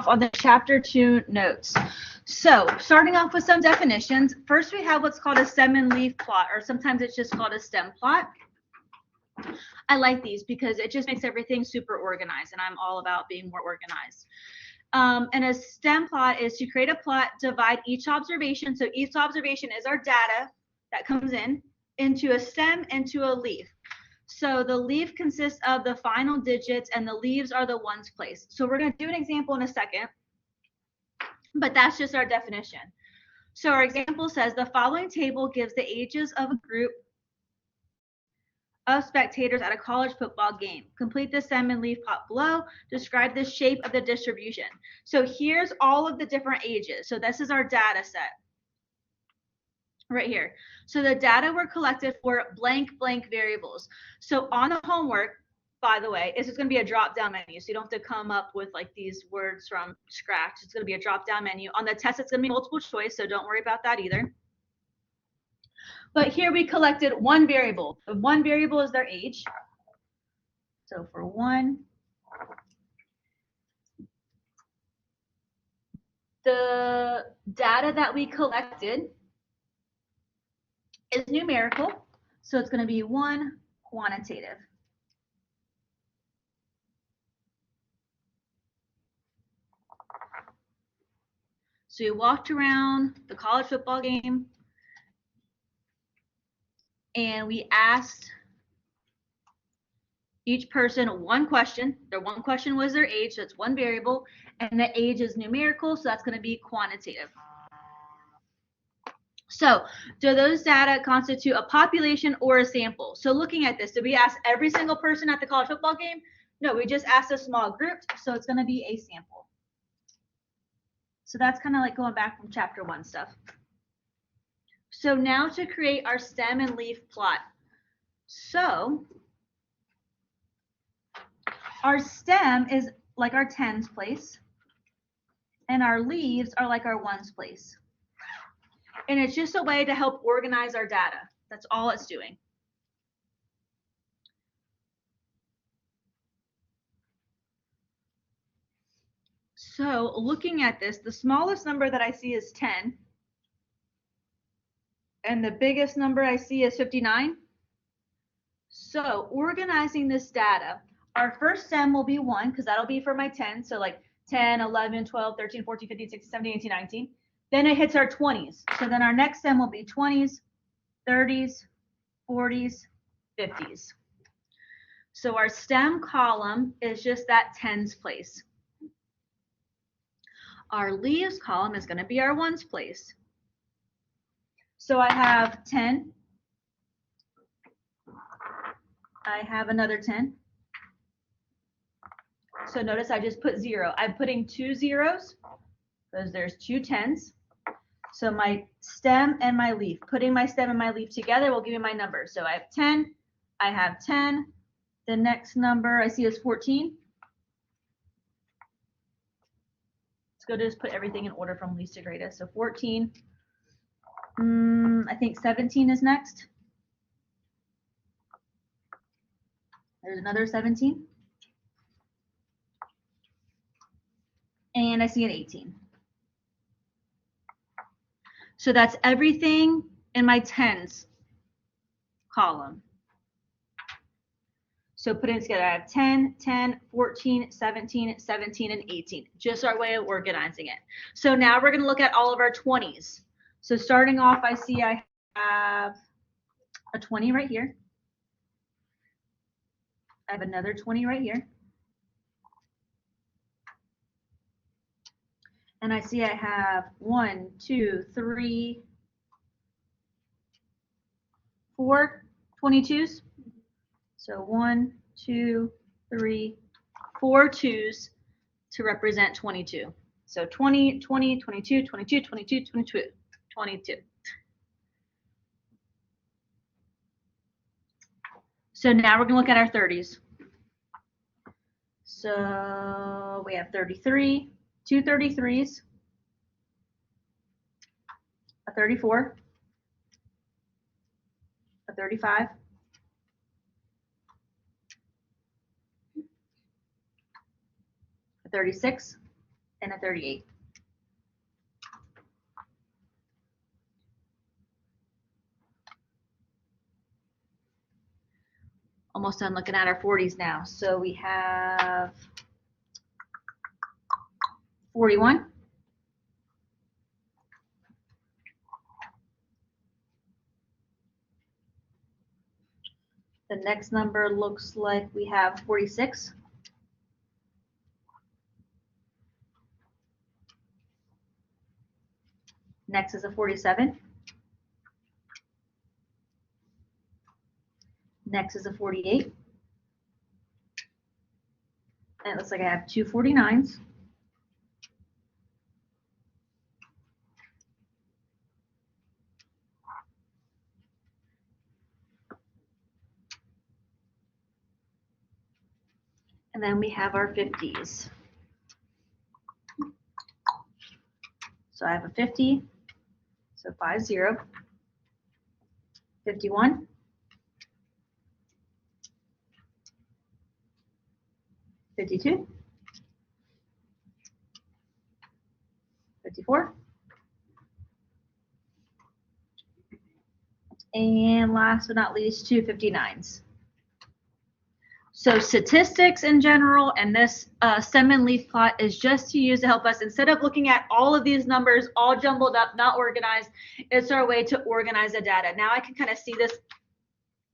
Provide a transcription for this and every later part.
off on the chapter 2 notes. So starting off with some definitions, first we have what's called a stem and leaf plot, or sometimes it's just called a stem plot. I like these because it just makes everything super organized, and I'm all about being more organized. And a stem plot is to create a plot, divide each observation. So each observation is our data that comes in, into a stem, into a leaf. So the leaf consists of the final digits, and the leaves are the ones placed. So we're going to do an example in a second, but that's just our definition. So our example says the following table gives the ages of a group of spectators at a college football game. Complete the stem and leaf plot below. Describe the shape of the distribution. So here's all of the different ages. So this is our data set right here. So the data were collected for blank variables. So on the homework, by the way, this is going to be a drop-down menu. So you don't have to come up with like these words from scratch. It's going to be a drop-down menu. On the test, it's going to be multiple choice. So don't worry about that either. But here we collected one variable. The one variable is their age. So for 1, the data that we collected is numerical. So it's going to be 1 quantitative. So we walked around the college football game, and we asked each person one question. Their one question was their age, so it's one variable, and the age is numerical, so that's going to be quantitative. So do those data constitute a population or a sample? So looking at this, did we ask every single person at the college football game? No, we just asked a small group, so it's going to be a sample. So that's kind of like going back from chapter 1 stuff. So now to create our stem and leaf plot. So our stem is like our tens place, and our leaves are like our ones place. And it's just a way to help organize our data. That's all it's doing. So looking at this, the smallest number that I see is 10. And the biggest number I see is 59. So organizing this data, our first stem will be 1, because that'll be for my 10. So like 10, 11, 12, 13, 14, 15, 16, 17, 18, 19. Then it hits our 20s. So then our next stem will be 20s, 30s, 40s, 50s. So our stem column is just that tens place. Our leaves column is going to be our ones place. So I have 10. I have another 10. So notice I just put 0. I'm putting 2 zeros because there's 2 tens. So my stem and my leaf, putting my stem and my leaf together will give me my number. So I have 10. I have 10. The next number I see is 14. Let's go to just put everything in order from least to greatest. So 14. I think 17 is next. There's another 17. And I see an 18. So that's everything in my tens column. So putting it together, I have 10, 10, 14, 17, 17, and 18. Just our way of organizing it. So now we're going to look at all of our 20s. So starting off, I see I have a 20 right here. I have another 20 right here. And I see I have 1, 2, 3, 4 22s. So 1, 2, 3, 4 2s to represent 22. So 20, 20, 22, 22, 22, 22, 22. So now we're going to look at our 30s. So we have 33, 2 33s, a 34, a 35, a 36, and a 38. Almost done looking at our 40s now. So we have 41. The next number looks like we have 46. Next is a 47. Next is a 48. And it looks like I have two 49s. And then we have our 50s. So I have a 50, so 50, 51, 52, 54, and last but not least, two 59s. So statistics in general, and this stem and leaf plot is just to use to help us, instead of looking at all of these numbers all jumbled up, not organized, it's our way to organize the data. Now I can kind of see this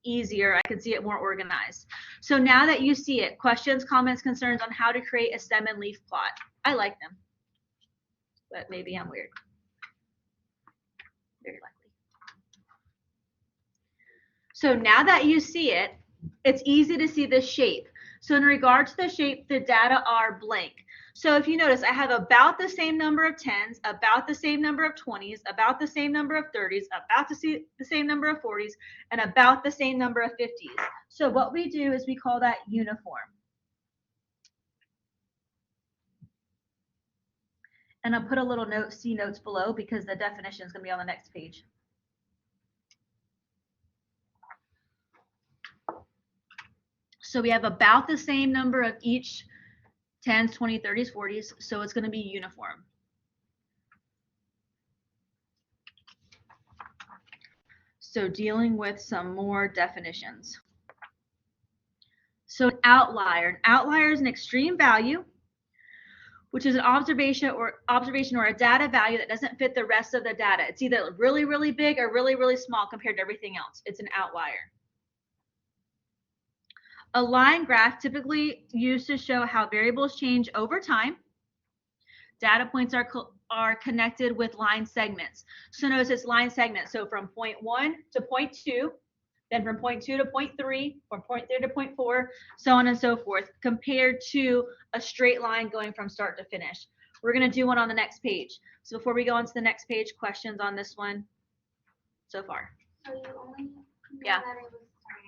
easier. I can see it more organized. So now that you see it, questions, comments, concerns on how to create a stem and leaf plot. I like them, but maybe I'm weird. Very likely. So now that you see it, it's easy to see the shape. So in regard to the shape, the data are blank. So if you notice, I have about the same number of 10s, about the same number of 20s, about the same number of 30s, about the same number of 40s, and about the same number of 50s. So what we do is we call that uniform. And I'll put a little note, see notes below, because the definition is going to be on the next page. So we have about the same number of each 10s, 20s, 30s, 40s, so it's going to be uniform. So dealing with some more definitions. So an outlier is an extreme value, which is an observation or a data value that doesn't fit the rest of the data. It's either really, really big or really, really small compared to everything else. It's an outlier. A line graph typically used to show how variables change over time. Data points are connected with line segments. So notice it's line segments. So from point 1 to point 2, then from point 2 to point 3, from point 3 to point 4, so on and so forth, compared to a straight line going from start to finish. We're going to do one on the next page. So before we go on to the next page, questions on this one so far? So you only yeah. That it was, sorry,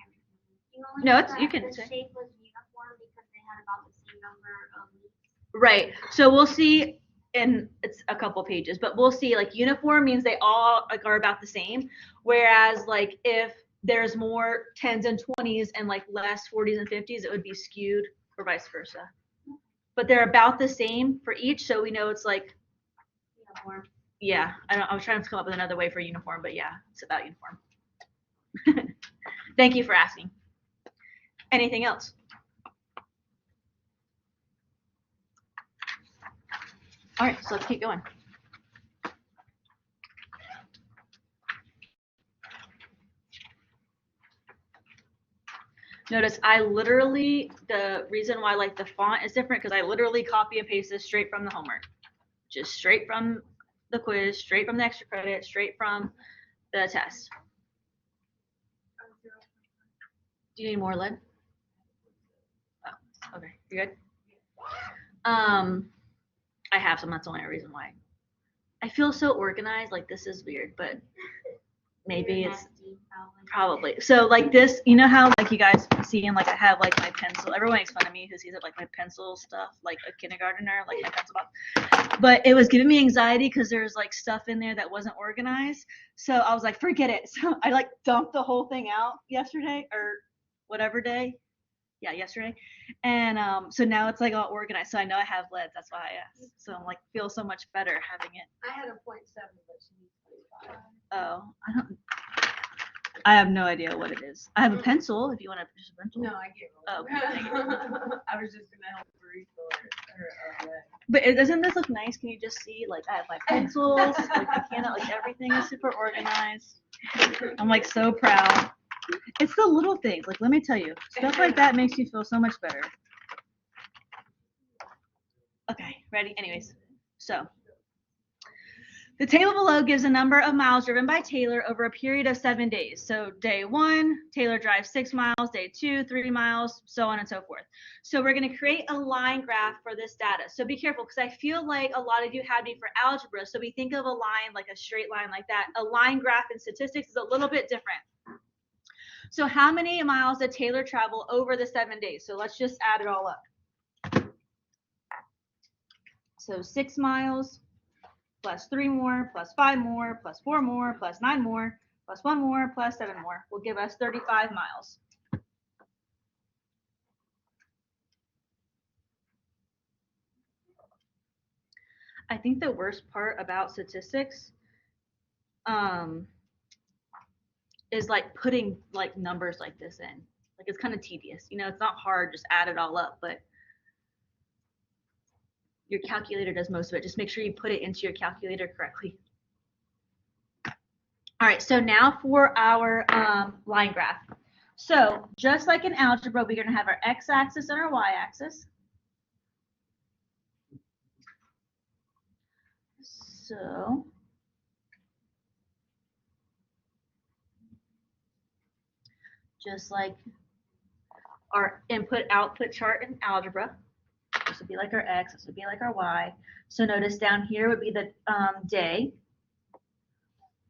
no, it's you can the say. shape was uniform because they had about the same number of leaves. Right. So we'll see in it's a couple pages, but we'll see like uniform means they all like are about the same. Whereas like if there's more 10s and 20s and like less 40s and 50s, it would be skewed or vice versa. But they're about the same for each, so we know it's like Uniform. Yeah, I was trying to come up with another way for uniform, but yeah, it's about uniform. Thank you for asking. Anything else? All right, so let's keep going. Notice I literally, the reason why like the font is different because I literally copy and paste this straight from the homework. Just straight from the quiz, straight from the extra credit, straight from the test. Do you need more lead? Oh, okay, you good? I have some, that's the only reason why. I feel so organized, like this is weird, but maybe it's probably. So like this, you know how like you guys see and like I have like my pencil, everyone makes fun of me who sees it like my pencil stuff, like a kindergartner, like my pencil box. But it was giving me anxiety because there's like stuff in there that wasn't organized. So I was like, forget it. So I like dumped the whole thing out yesterday or whatever day. Yeah, yesterday. And so now it's like all organized. So I know I have leads. That's why I asked. So I'm like feel so much better having it. I had a 0.7, but she needs 0.5. Oh, I have no idea what it is. I have a pencil if you want to use a pencil. No, I get it. Oh, okay. I was just gonna help her refill her But doesn't this look nice? Can you just see? Like I have my pencils, like my can, like everything is super organized. I'm like so proud. It's the little things. Like let me tell you, stuff like that makes you feel so much better. Okay, ready? Anyways, so the table below gives a number of miles driven by Taylor over a period of 7 days. So day 1, Taylor drives 6 miles, day 2, 3 miles, so on and so forth. So we're going to create a line graph for this data. So be careful because I feel like a lot of you had me for algebra. So we think of a line like a straight line like that. A line graph in statistics is a little bit different. So how many miles did Taylor travel over the 7 days? So let's just add it all up. So 6 miles. Plus 3 more, plus 5 more, plus 4 more, plus 9 more, plus 1 more, plus 7 more will give us 35 miles. I think the worst part about statistics is like putting like numbers like this in. Like it's kind of tedious. You know, it's not hard, just add it all up, but your calculator does most of it. Just make sure you put it into your calculator correctly. All right, so now for our line graph. So just like in algebra, we're going to have our x-axis and our y-axis. So just like our input-output chart in algebra, this would be like our x, this would be like our y. So notice down here would be the day,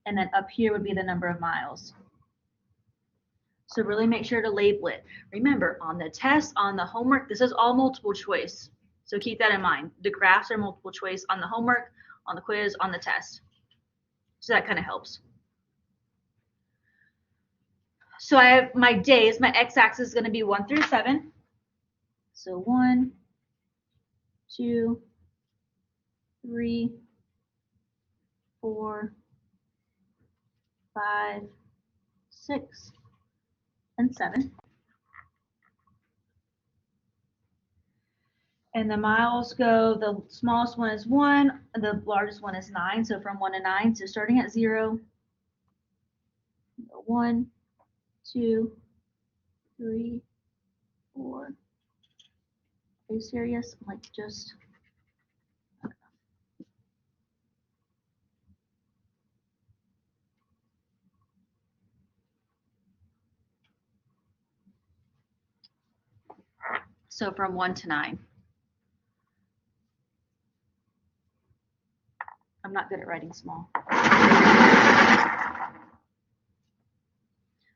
and then up here would be the number of miles. So really make sure to label it. Remember, on the test, on the homework, this is all multiple choice. So keep that in mind. The graphs are multiple choice on the homework, on the quiz, on the test. So that kind of helps. So I have my days, my x-axis is going to be 1 through 7. So 1, 2, 3, 4, 5, 6, and 7. And the miles go, the smallest one is 1, the largest one is 9. So from 1 to 9, so starting at 0, 1, 2, 3, 4. Are you serious? Like just. So from 1 to 9. I'm not good at writing small.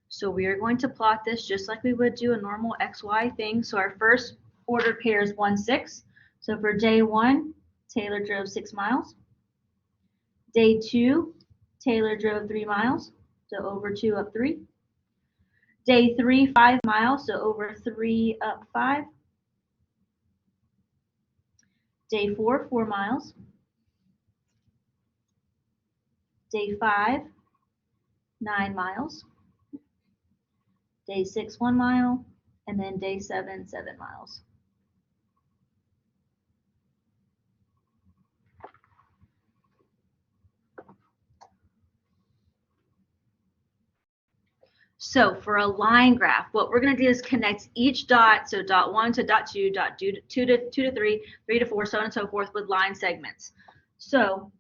So we are going to plot this just like we would do a normal XY thing. So our first order pair is 1, 6. So for day 1, Taylor drove 6 miles. Day 2, Taylor drove 3 miles. So over 2 up 3. Day 3, 5 miles. So over 3 up 5. Day 4, 4 miles. Day 5, 9 miles. Day 6, 1 mile. And then day 7, 7 miles. So for a line graph, what we're going to do is connect each dot, so dot 1 to dot 2, dot 2 to 3, 3 to 4, so on and so forth with line segments. So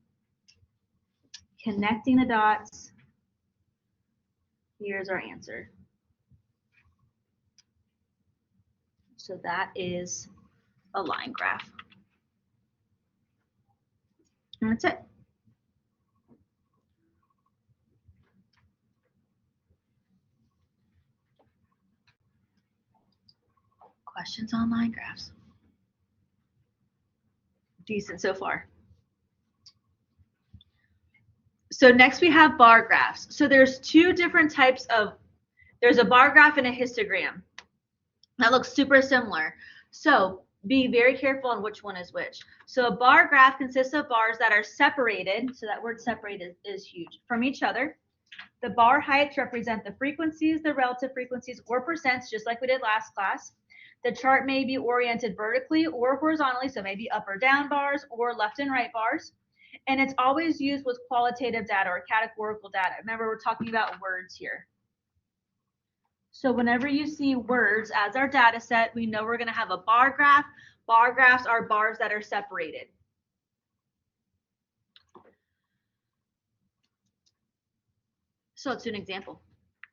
connecting the dots, here's our answer. So that is a line graph. And that's it. Questions on line graphs? Decent so far. So next we have bar graphs. So there's two different types of, there's a bar graph and a histogram. That looks super similar. So be very careful on which one is which. So a bar graph consists of bars that are separated. So that word separated is huge from each other. The bar heights represent the frequencies, the relative frequencies, or percents, just like we did last class. The chart may be oriented vertically or horizontally, so maybe up or down bars or left and right bars. And it's always used with qualitative data or categorical data. Remember, we're talking about words here. So whenever you see words as our data set, we know we're going to have a bar graph. Bar graphs are bars that are separated. So let's do an example.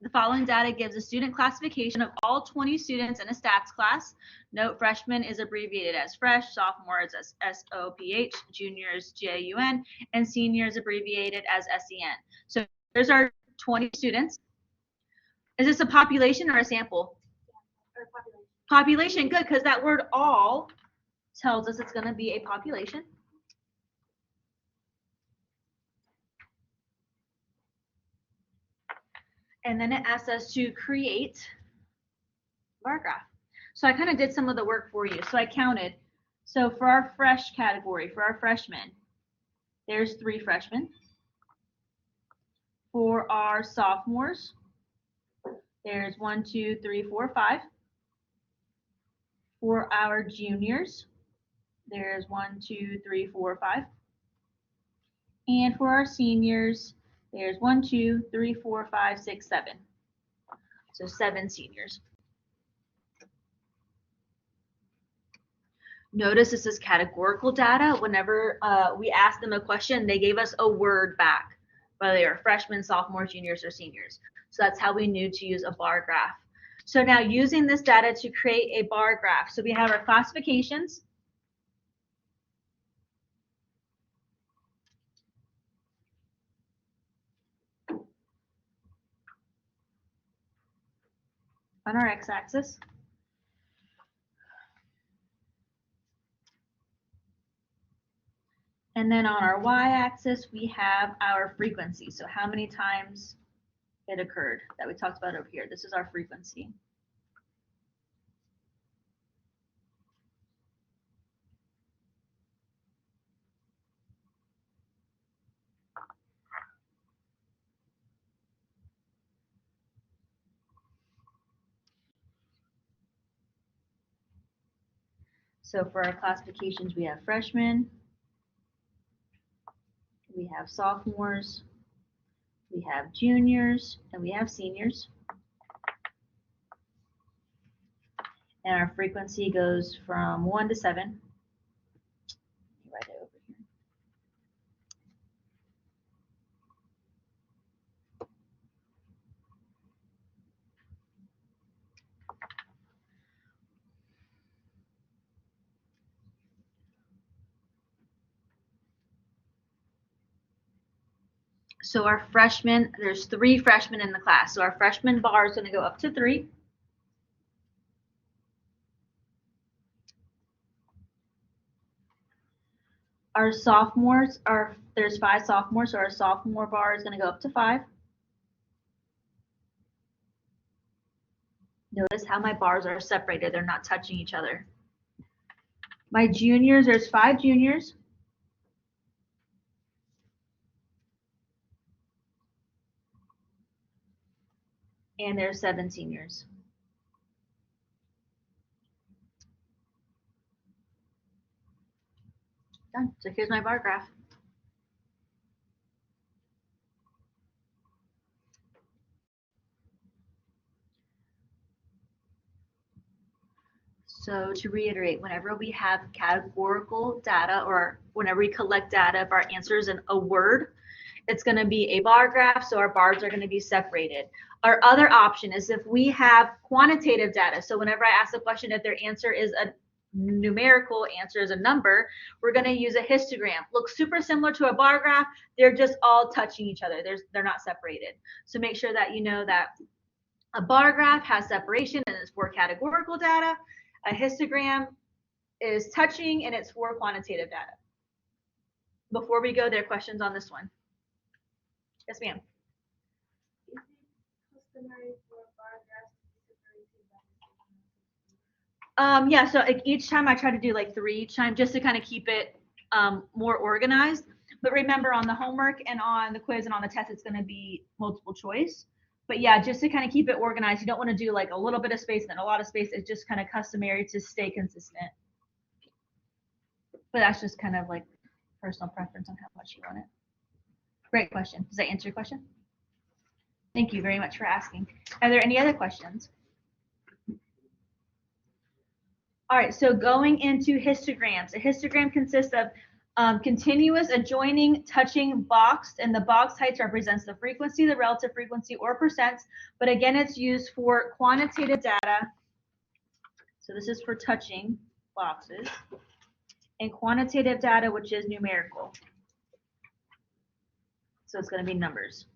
The following data gives a student classification of all 20 students in a stats class. Note freshman is abbreviated as fresh, sophomores as SOPH, juniors JUN, and seniors abbreviated as SEN. So there's our 20 students. Is this a population or a sample? Population, good, because that word all tells us it's going to be a population. And then it asks us to create a bar graph. So I kind of did some of the work for you. So I counted. So for our fresh category, for our freshmen, there's 3 freshmen. For our sophomores, there's 1, 2, 3, 4, 5. For our juniors, there's 1, 2, 3, 4, 5. And for our seniors, there's 1, 2, 3, 4, 5, 6, 7. So 7 seniors. Notice this is categorical data. Whenever we asked them a question, they gave us a word back, whether they are freshmen, sophomores, juniors, or seniors. So that's how we knew to use a bar graph. So now using this data to create a bar graph. So we have our classifications. On our x-axis. And then on our y-axis, we have our frequency. So how many times it occurred that we talked about over here. This is our frequency. So for our classifications, we have freshmen, we have sophomores, we have juniors, and we have seniors. And our frequency goes from 1 to 7. Write it over here. So our freshmen, there's 3 freshmen in the class. So our freshman bar is going to go up to 3. Our sophomores are, there's 5 sophomores, so our sophomore bar is going to go up to 5. Notice how my bars are separated. They're not touching each other. My juniors, there's 5 juniors. And there's 7 seniors. Done. So here's my bar graph. So to reiterate, whenever we have categorical data or whenever we collect data of our answers in a word, it's going to be a bar graph, so our bars are going to be separated. Our other option is if we have quantitative data. So whenever I ask a question, if their answer is a numerical answer is a number, we're going to use a histogram. Looks super similar to a bar graph. They're just all touching each other. They're not separated. So make sure that you know that a bar graph has separation and it's for categorical data. A histogram is touching and it's for quantitative data. Before we go there, questions on this one? Yes, ma'am. Is it customary for bar graphs to be separated by the same Yeah, so like each time I try to do like 3 each time just to kind of keep it more organized. But remember, on the homework and on the quiz and on the test, it's going to be multiple choice. But yeah, just to kind of keep it organized, you don't want to do like a little bit of space and then a lot of space. It's just kind of customary to stay consistent. But that's just kind of like personal preference on how much you want it. Great question. Does that answer your question? Thank you very much for asking. Are there any other questions? All right, so going into histograms. A histogram consists of continuous adjoining touching boxed, and the box height represents the frequency, the relative frequency, or percents. But again, it's used for quantitative data. So this is for touching boxes. And quantitative data, which is numerical. So it's going to be numbers.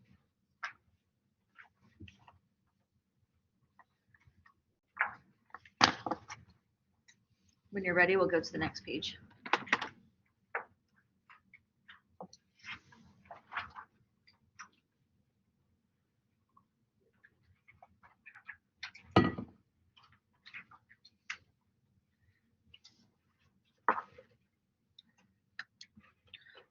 When you're ready, we'll go to the next page.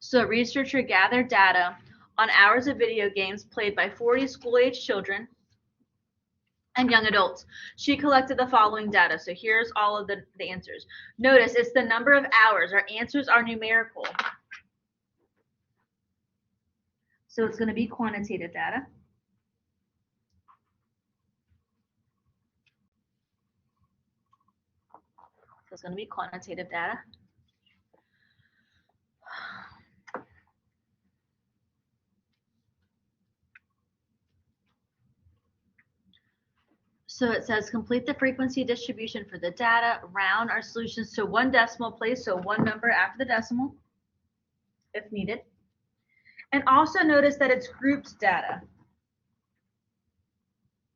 So a researcher gathered data on hours of video games played by 40 school-age children and young adults. She collected the following data. So here's all of the answers. Notice it's the number of hours. Our answers are numerical. So it's going to be quantitative data. So it's going to be quantitative data. So it says complete the frequency distribution for the data, round our solutions to 1 decimal place, so 1 number after the decimal, if needed. And also notice that it's grouped data.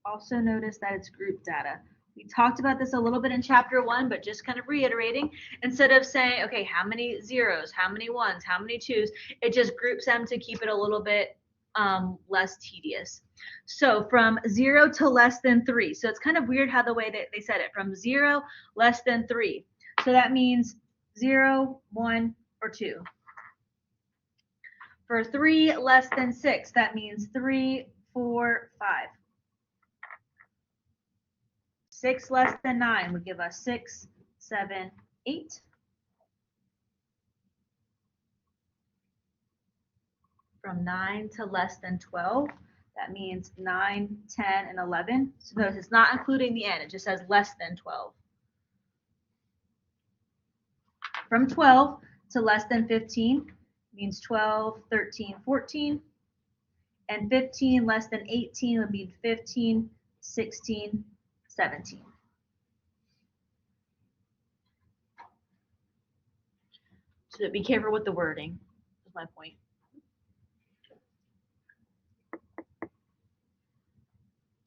Also notice that it's grouped data. We talked about this a little bit in chapter 1, but just kind of reiterating, instead of saying, okay, how many zeros, how many ones, how many twos, it just groups them to keep it a little bit less tedious. So from 0 to less than 3. So it's kind of weird how the way that they said it, from 0 less than 3. So that means 0, 1, or 2. For 3 less than 6, that means 3, 4, 5. 6 less than 9 would give us 6, 7, 8. From 9 to less than 12, that means 9, 10, and 11. So notice it's not including the n, it just says less than 12. From 12 to less than 15 means 12, 13, 14. And 15 less than 18 would be 15, 16, 17. So be careful with the wording, is my point.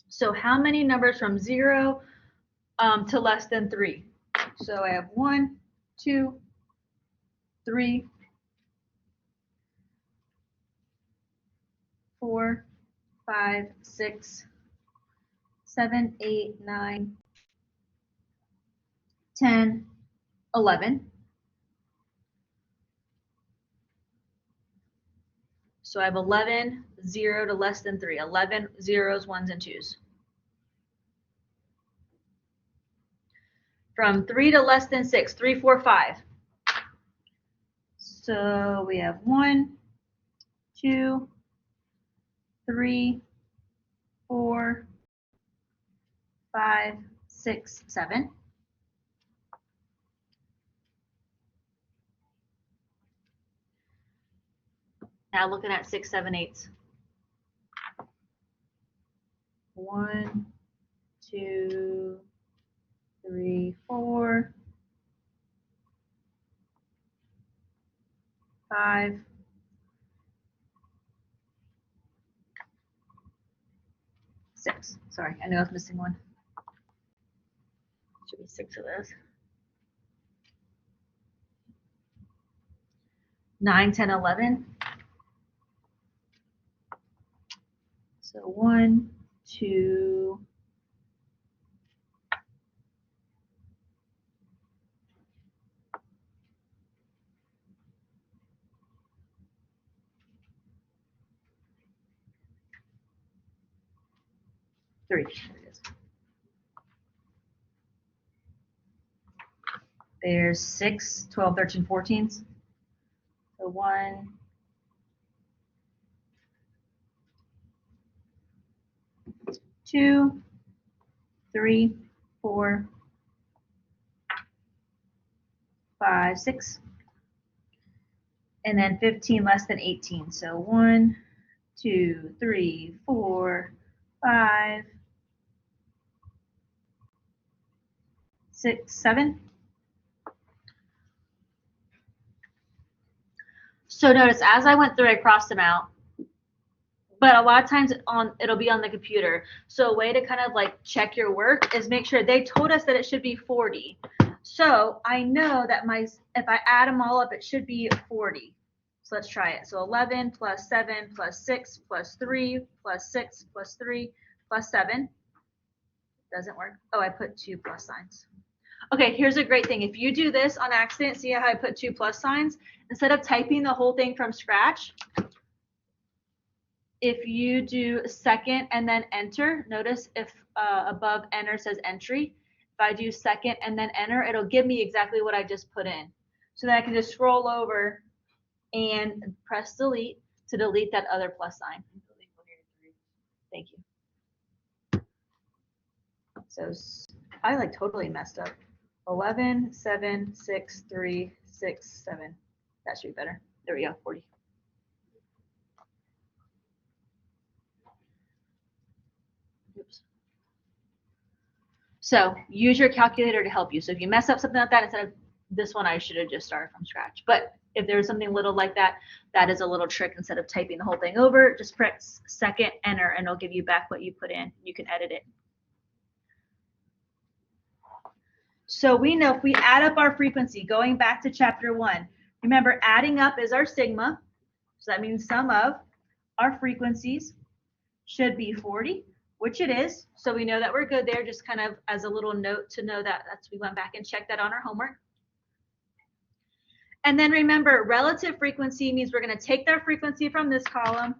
So how many numbers from 0 to less than 3? So I have 1, 2, 3, 4, 5, 6, 7, 8, 9, 10, 11. So I have 11, 0 to less than 3, 11 zeros, ones, and twos. From 3 to less than 6, 3, 4, 5. So we have 1, 2, 3, 4, 5, 6, 7. Now looking at 6, 7, 8. 1, 2, 3, 4, 5, 6. Sorry, I know I was missing one. Should be 6 of those. 9, 10, 11. So 1, 2, 3. There it is. There's 6, 12, 13, 14s. So 1, 2, 3, 4, 5, 6. And then 15 less than 18. So 1, 2, 3, 4, 5, 6, 7. So notice as I went through, I crossed them out. But a lot of times it'll be on the computer. So a way to kind of like check your work is make sure they told us that it should be 40. So I know that if I add them all up, it should be 40. So let's try it. So 11 plus 7 plus 6 plus 3 plus 6 plus 3 plus 7. Doesn't work. Oh, I put 2 plus signs. Okay, here's a great thing. If you do this on accident, see how I put 2 plus signs? Instead of typing the whole thing from scratch, if you do second and then enter, notice if above enter says entry. If I do second and then enter, it'll give me exactly what I just put in. So then I can just scroll over and press delete to delete that other plus sign. Thank you. So I like totally messed up. 11, 7, 6, 3, 6, 7. That should be better. There we go, 40. Oops. So use your calculator to help you. So if you mess up something like that, instead of this one, I should have just started from scratch. But if there's something little like that, that is a little trick. Instead of typing the whole thing over, just press second enter and it'll give you back what you put in. You can edit it. So we know if we add up our frequency, going back to chapter 1, remember adding up is our sigma. So that means sum of our frequencies should be 40, which it is. So we know that we're good there, just kind of as a little note to know that we went back and checked that on our homework. And then remember, relative frequency means we're going to take their frequency from this column,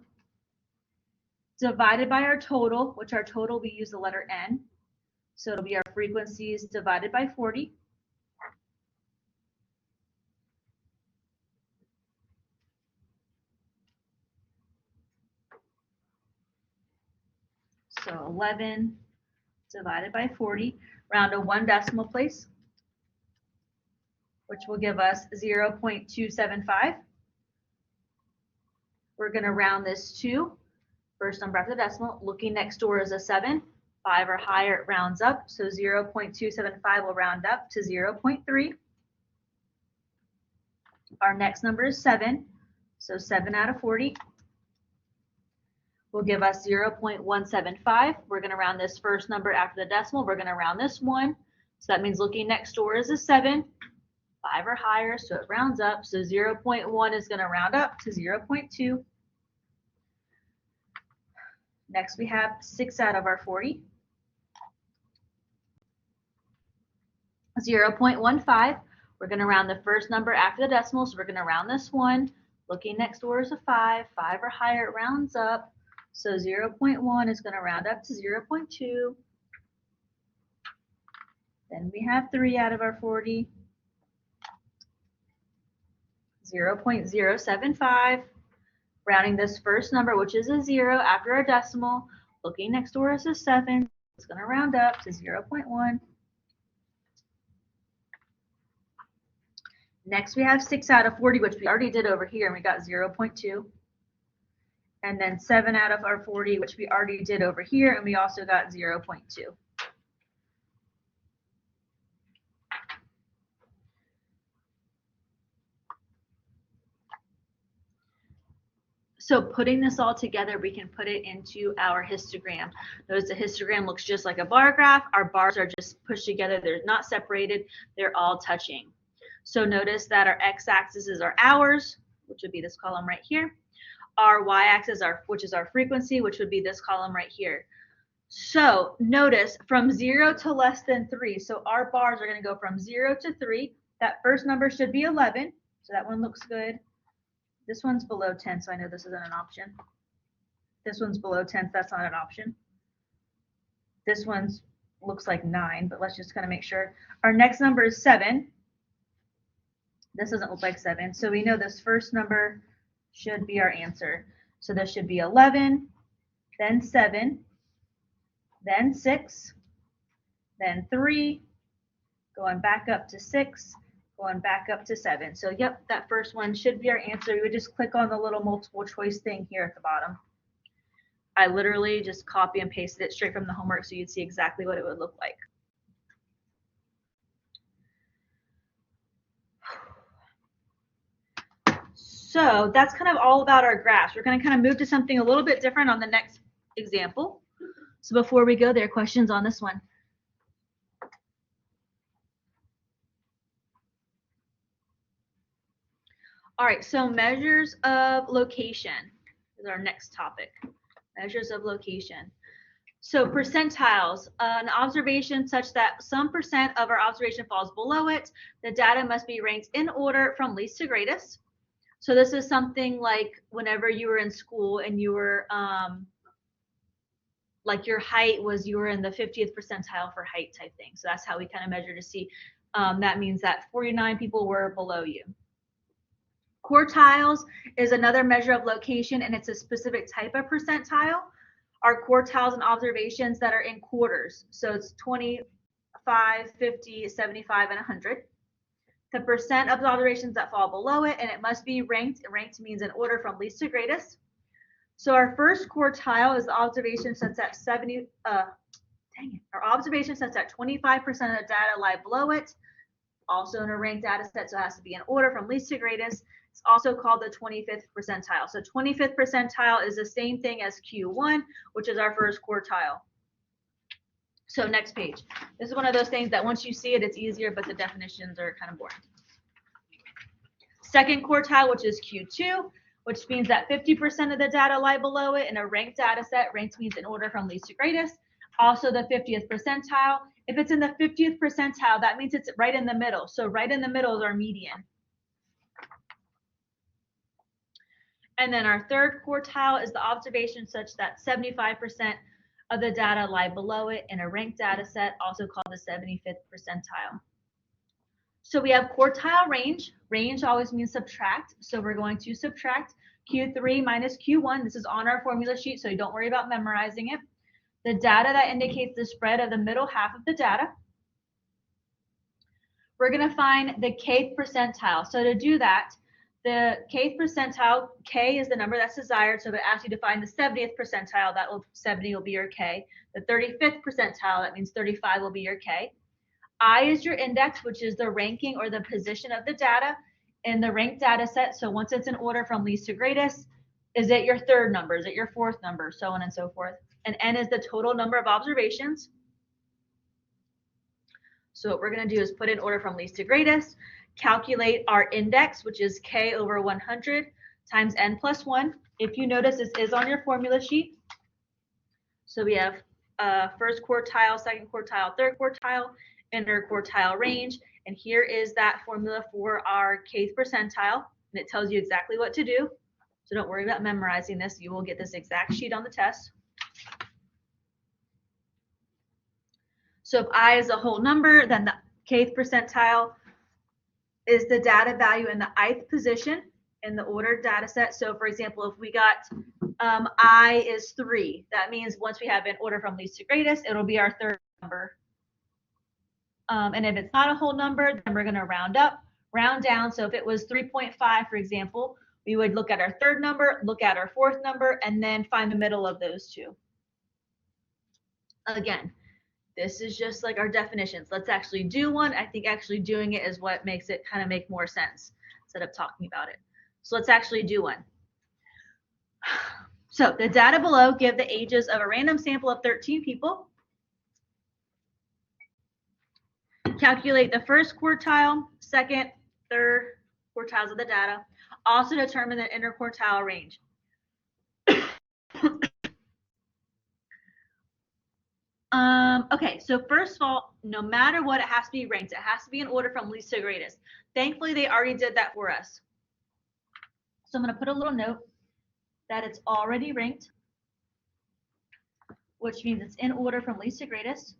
divided by our total, which our total, we use the letter N. So it'll be our frequencies divided by 40. So 11 divided by 40, round to 1 decimal place, which will give us 0.275. We're going to round this to first number after the decimal. Looking next door is a 7. 5 or higher, it rounds up. So 0.275 will round up to 0.3. Our next number is 7. So 7 out of 40 will give us 0.175. We're going to round this first number after the decimal. We're going to round this 1. So that means looking next door is a 7. 5 or higher, so it rounds up. So 0.1 is going to round up to 0.2. Next, we have 6 out of our 40. 0.15. We're going to round the first number after the decimal, so we're going to round this 1. Looking next door is a 5. 5 or higher, it rounds up. So 0.1 is going to round up to 0.2. Then we have 3 out of our 40. 0.075. Rounding this first number, which is a 0 after our decimal. Looking next door is a 7. It's going to round up to 0.1. Next, we have 6 out of 40, which we already did over here, and we got 0.2. And then 7 out of our 40, which we already did over here, and we also got 0.2. So putting this all together, we can put it into our histogram. Notice the histogram looks just like a bar graph. Our bars are just pushed together. They're not separated. They're all touching. So notice that our x-axis is our hours, which would be this column right here. Our y-axis, which is our frequency, which would be this column right here. So notice from 0 to less than 3. So our bars are going to go from 0 to 3. That first number should be 11. So that one looks good. This one's below 10, so I know this isn't an option. This one's below 10, so that's not an option. This one's looks like 9, but let's just kind of make sure. Our next number is 7. This doesn't look like 7, so we know this first number should be our answer. So this should be 11, then 7, then 6, then 3, going back up to 6, going back up to 7. So yep, that first one should be our answer. We would just click on the little multiple choice thing here at the bottom. I literally just copy and pasted it straight from the homework so you'd see exactly what it would look like. So that's kind of all about our graphs. We're going to kind of move to something a little bit different on the next example. So before we go there, questions on this one? All right, so measures of location is our next topic. Measures of location. So percentiles, an observation such that some percent of our observation falls below it. The data must be ranked in order from least to greatest. So this is something like whenever you were in school and you were like your height was, you were in the 50th percentile for height type thing. So that's how we kind of measure to see. That means that 49 people were below you. Quartiles is another measure of location, and it's a specific type of percentile. Our quartiles and observations that are in quarters. So it's 25, 50, 75, and 100. The percent of the observations that fall below it, and it must be ranked. Ranked means in order from least to greatest. So our first quartile is the observation sets at 70. Our observation sets at 25% of the data lie below it. Also in a ranked data set, so it has to be in order from least to greatest. It's also called the 25th percentile. So 25th percentile is the same thing as Q1, which is our first quartile. So next page. This is one of those things that once you see it, it's easier, but the definitions are kind of boring. Second quartile, which is Q2, which means that 50% of the data lie below it in a ranked data set. Ranked means in order from least to greatest. Also the 50th percentile. If it's in the 50th percentile, that means it's right in the middle. So right in the middle is our median. And then our third quartile is the observation such that 75% of the data lie below it in a ranked data set, also called the 75th percentile. So we have quartile range. Range always means subtract. So we're going to subtract Q3 minus Q1. This is on our formula sheet, so don't worry about memorizing it. The data that indicates the spread of the middle half of the data. We're going to find the kth percentile. So to do that, the kth percentile, K is the number that's desired. So if it asks you to find the 70th percentile, 70 will be your K. The 35th percentile, that means 35 will be your K. I is your index, which is the ranking or the position of the data in the ranked data set. So once it's in order from least to greatest, is it your third number? Is it your fourth number? So on and so forth. And N is the total number of observations. So what we're going to do is put in order from least to greatest, calculate our index, which is K over 100 times N plus 1. If you notice, this is on your formula sheet. So we have first quartile, second quartile, third quartile, interquartile range. And here is that formula for our kth percentile. And it tells you exactly what to do. So don't worry about memorizing this. You will get this exact sheet on the test. So if I is a whole number, then the kth percentile is the data value in the ith position in the ordered data set. So for example, if we got I is 3, that means once we have in order from least to greatest, it'll be our third number. And if it's not a whole number, then we're going to round up, round down. So if it was 3.5, for example, we would look at our third number, look at our fourth number, and then find the middle of those two. Again, this is just like our definitions. Let's actually do one. I think actually doing it is what makes it kind of make more sense instead of talking about it. So let's actually do one. So the data below give the ages of a random sample of 13 people. Calculate the first quartile, second, third quartiles of the data. Also determine the interquartile range. Okay, so first of all, no matter what, it has to be ranked. It has to be in order from least to greatest. Thankfully, they already did that for us. So I'm going to put a little note that it's already ranked. which means it's in order from least to greatest.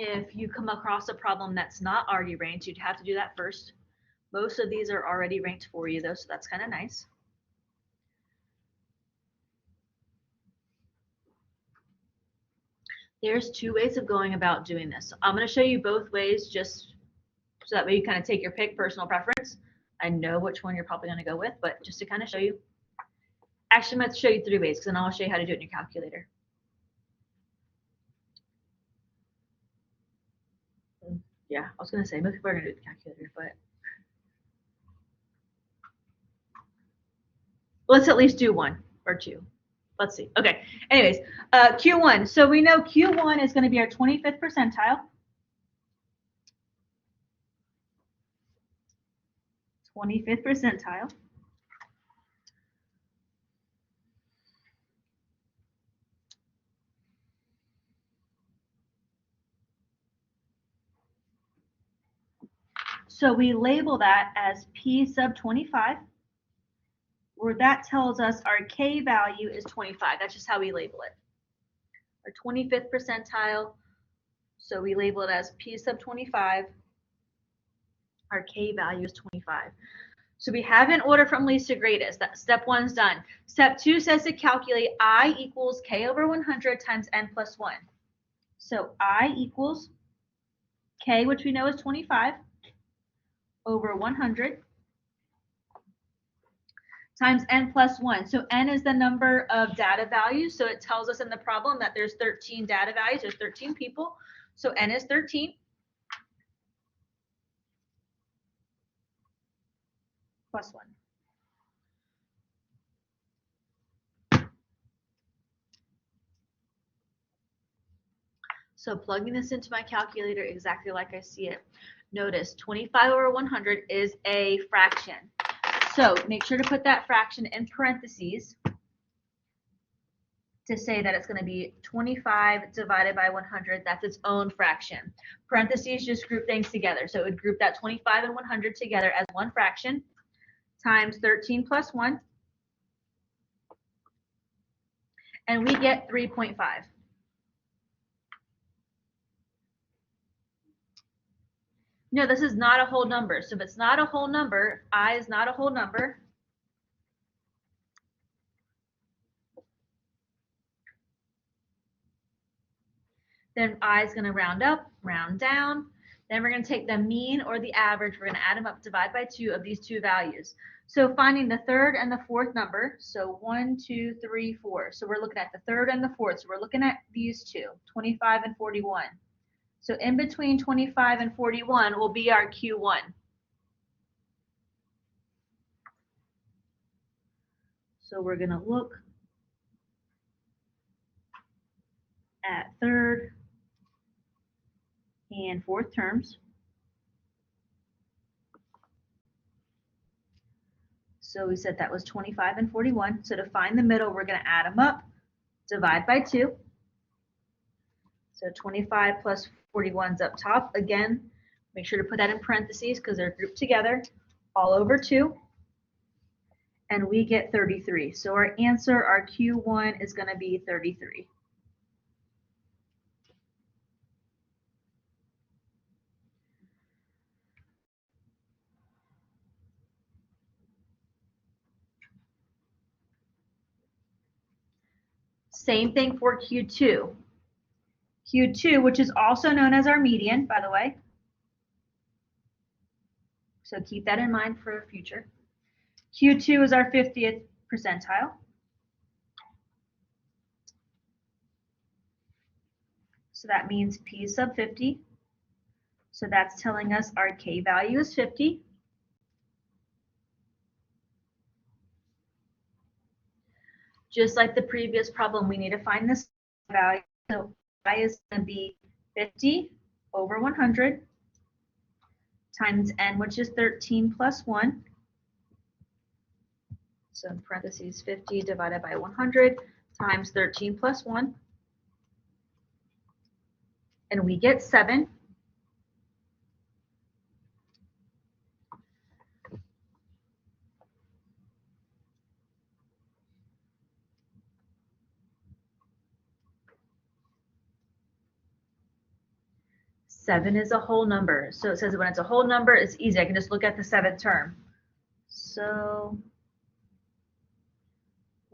If you come across a problem that's not already ranked, you'd have to do that first. Most of these are already ranked for you though, so that's kind of nice. There's two ways of going about doing this. So I'm going to show you both ways just so that way you kind of take your pick, personal preference. I know which one you're probably going to go with, but just to kind of show you. Actually, I'm going to show you three ways because then I'll show you how to do it in your calculator. Yeah, I was going to say most people are going to do the calculator, but let's at least do one or two. Let's see. Okay. Anyways, Q1. So we know Q1 is going to be our 25th percentile. 25th percentile. So we label that as P sub 25, where that tells us our K value is 25. That's just how we label it. Our 25th percentile, so we label it as P sub 25. Our K value is 25. So we have an order from least to greatest. That step one's done. Step two says to calculate I equals K over 100 times N plus 1. So I equals K, which we know is 25, over 100 times N plus 1. So N is the number of data values. So it tells us in the problem that there's 13 data values. There's 13 people. So N is 13. Plus 1. So plugging this into my calculator exactly like I see it. Notice 25 over 100 is a fraction. So make sure to put that fraction in parentheses to say that it's going to be 25 divided by 100. That's its own fraction. Parentheses just group things together. So it would group that 25 and 100 together as one fraction times 13 plus 1. And we get 3.5. No, this is not a whole number. So if it's not a whole number, I is not a whole number. Then I is going to round up, round down. Then we're going to take the mean or the average. We're going to add them up, divide by 2 of these two values. So finding the third and the fourth number. So 1, 2, 3, 4. So we're looking at the third and the fourth. So we're looking at these two, 25 and 41. So in between 25 and 41 will be our Q1. So we're going to look at third and fourth terms. So we said that was 25 and 41. So to find the middle, we're going to add them up, divide by 2. So 25 plus 41 is up top. Again, make sure to put that in parentheses because they're grouped together, all over 2. And we get 33. So our answer, our Q1, is going to be 33. Same thing for Q2. Q2, which is also known as our median, by the way. So keep that in mind for the future. Q2 is our 50th percentile. So that means P sub 50. So that's telling us our K value is 50. Just like the previous problem, we need to find this value. So I is going to be 50 over 100 times N, which is 13 plus 1. So in parentheses, 50 divided by 100 times 13 plus 1. And we get 7. 7 is a whole number. So it says when it's a whole number, it's easy. I can just look at the 7th term. So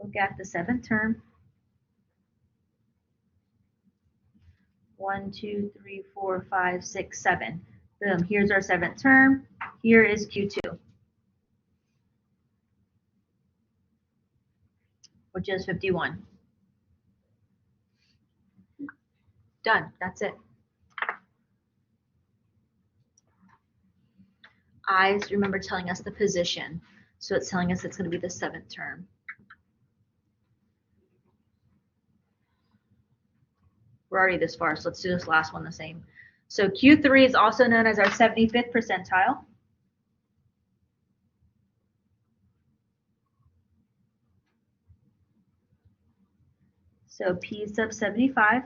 look at the 7th term. 1, 2, 3, 4, 5, 6, 7. Boom, here's our 7th term. Here is Q2, which is 51. Done, that's it. I's, remember telling us the position. So it's telling us it's going to be the 7th term. We're already this far, so let's do this last one the same. So Q3 is also known as our 75th percentile. So P sub 75.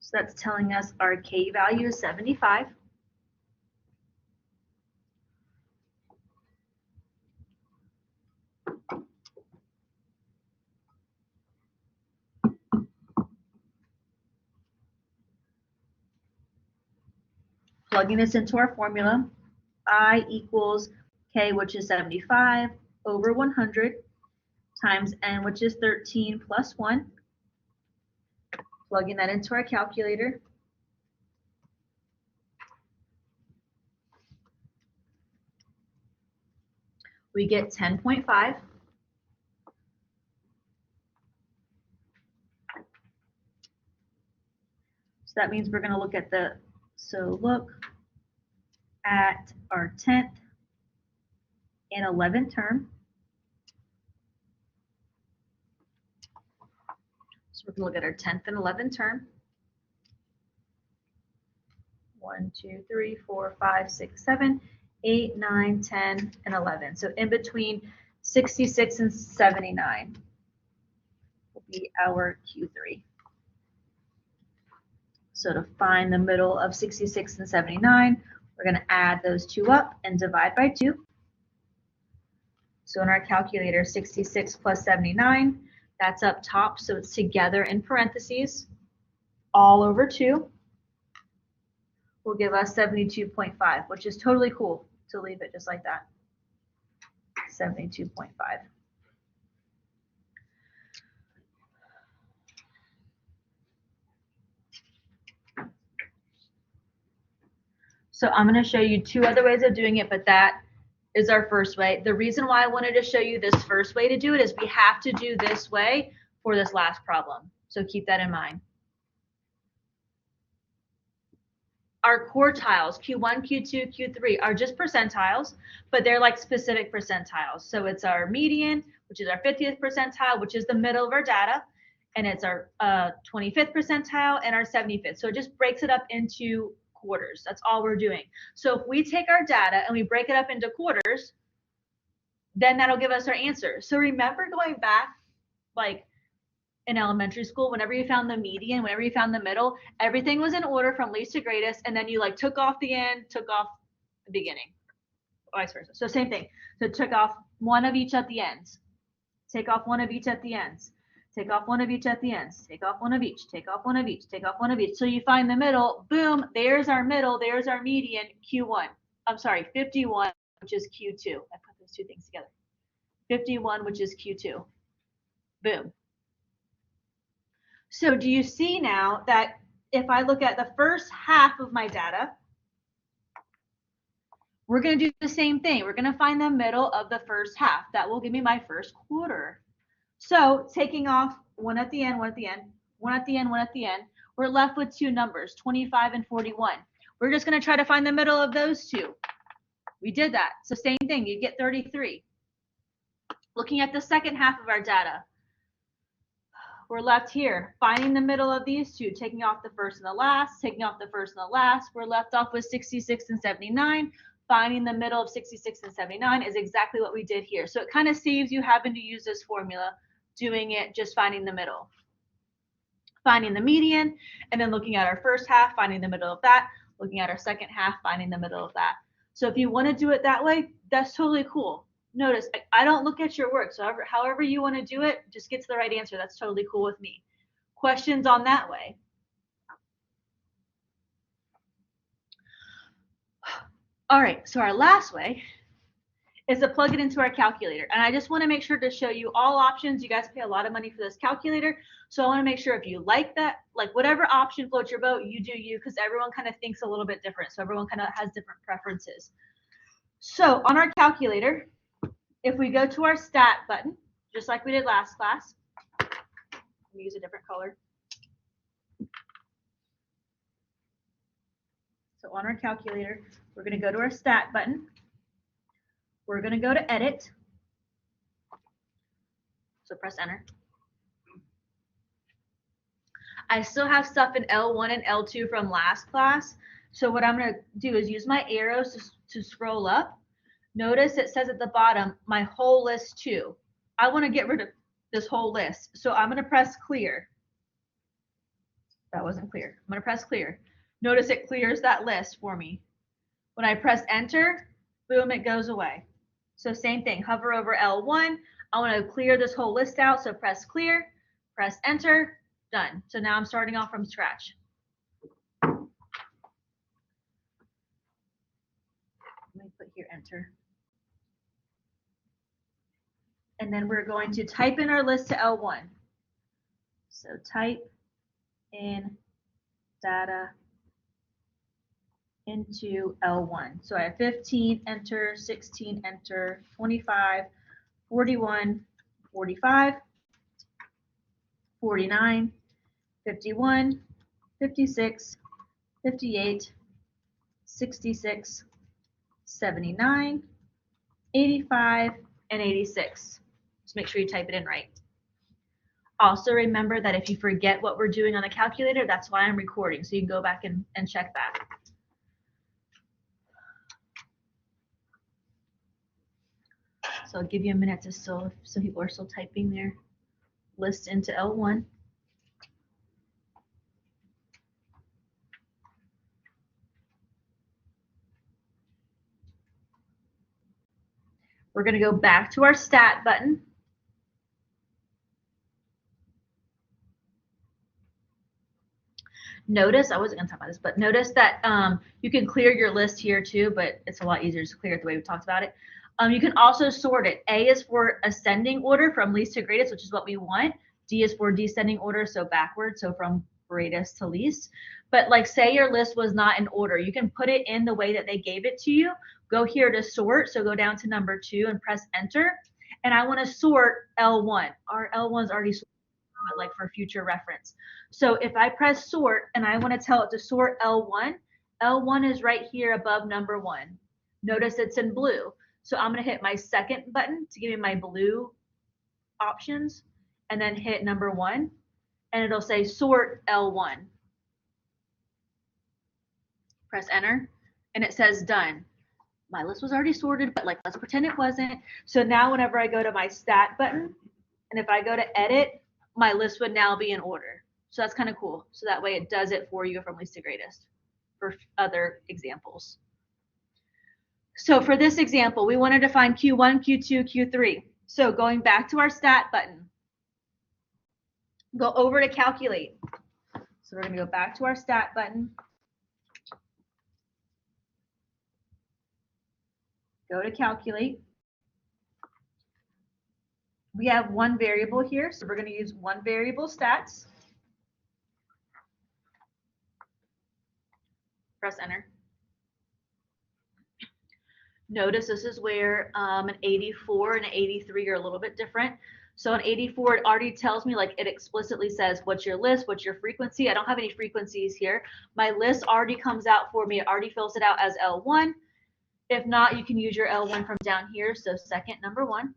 So that's telling us our K value is 75. Plugging this into our formula, I equals K, which is 75, over 100, times N, which is 13 plus 1. Plugging that into our calculator. We get 10.5. So that means we're going to look at the, so look at our 10th and 11th term. So we're going to look at our 10th and 11th term. 1, 2, 3, 4, 5, 6, 7, 8, 9, 10, and 11. So in between 66 and 79 will be our Q3. So to find the middle of 66 and 79, we're going to add those two up and divide by 2. So in our calculator, 66 plus 79, that's up top, so it's together in parentheses, all over 2, will give us 72.5, which is totally cool to leave it just like that, 72.5. So I'm going to show you 2 other ways of doing it, but that is our first way. The reason why I wanted to show you this first way to do it is we have to do this way for this last problem. So keep that in mind. Our quartiles, Q1, Q2, Q3, are just percentiles, but they're like specific percentiles. So it's our median, which is our 50th percentile, which is the middle of our data, and it's our 25th percentile and our 75th. So it just breaks it up into quarters. That's all we're doing. So if we take our data and we break it up into quarters, then that'll give us our answer. So remember going back, like in elementary school, whenever you found the median, whenever you found the middle, everything was in order from least to greatest, and then you like took off the end, took off the beginning, vice versa. So same thing. So took off one of each at the ends, take off one of each at the ends, take off one of each at the ends, take off one of each, take off one of each, take off one of each. So you find the middle, boom, there's our middle, there's our median, Q1. I'm sorry, 51, which is Q2. I put those two things together. 51, which is Q2. Boom. So do you see now that if I look at the first half of my data, we're going to do the same thing. We're going to find the middle of the first half. That will give me my first quarter. So taking off one at the end, one at the end, one at the end, one at the end, we're left with 2 numbers, 25 and 41. We're just going to try to find the middle of those 2. We did that. So same thing, you get 33. Looking at the second half of our data, we're left here, finding the middle of these 2, taking off the first and the last, taking off the first and the last. We're left off with 66 and 79. Finding the middle of 66 and 79 is exactly what we did here. So it kind of saves you having to use this formula, doing it just finding the middle. Finding the median, and then looking at our first half, finding the middle of that, looking at our second half, finding the middle of that. So if you want to do it that way, that's totally cool. Notice, I don't look at your work, so however you want to do it, just get to the right answer. That's totally cool with me. Questions on that way? All right, so our last way is to plug it into our calculator. And I just want to make sure to show you all options. You guys pay a lot of money for this calculator. So I want to make sure if you like that, like whatever option floats your boat, you do you, because everyone kind of thinks a little bit different. So everyone kind of has different preferences. So on our calculator, if we go to our stat button, just like we did last class, let me use a different color. So on our calculator, we're going to go to our stat button. We're going to go to edit. So press enter. I still have stuff in L1 and L2 from last class. So what I'm going to do is use my arrows to scroll up. Notice it says at the bottom, my whole list too. I want to get rid of this whole list. So I'm going to press clear. That wasn't clear. I'm going to press clear. Notice it clears that list for me. When I press enter, boom, it goes away. So same thing, hover over L1. I want to clear this whole list out. So press clear, press enter, done. So now I'm starting off from scratch. Let me put here enter. And then we're going to type in our list to L1. So type in data into L1. So I have 15, enter, 16, enter, 25, 41, 45, 49, 51, 56, 58, 66, 79, 85, and 86. Just make sure you type it in right. Also remember that if you forget what we're doing on the calculator, that's why I'm recording. So you can go back and check that. So I'll give you a minute to still, so people are still typing their list into L1. We're going to go back to our stat button. Notice, I wasn't going to talk about this, but notice that you can clear your list here too, but it's a lot easier to clear it the way we talked about it. You can also sort it. A is for ascending order from least to greatest, which is what we want. D is for descending order, so backwards, so from greatest to least. But like say your list was not in order, you can put it in the way that they gave it to you. Go here to sort, so go down to number 2 and press enter. And I want to sort L1. Our L1 is already sorted, like for future reference. So if I press sort and I want to tell it to sort L1, L1 is right here above number 1. Notice it's in blue. So I'm going to hit my second button to give me my blue options and then hit number 1 and it'll say sort L1. Press enter and it says done. My list was already sorted, but like let's pretend it wasn't. So now whenever I go to my stat button and if I go to edit, my list would now be in order. So that's kind of cool. So that way it does it for you from least to greatest for other examples. So for this example, we wanted to find Q1, Q2, Q3. So going back to our stat button, go over to calculate. So we're going to go back to our stat button. Go to calculate. We have one variable here, so we're going to use one variable stats. Press enter. Notice this is where an 84 and an 83 are a little bit different. So an 84, it already tells me, like it explicitly says, what's your list, what's your frequency. I don't have any frequencies here. My list already comes out for me. It already fills it out as L1. If not, you can use your L1 from down here. So second, number 1.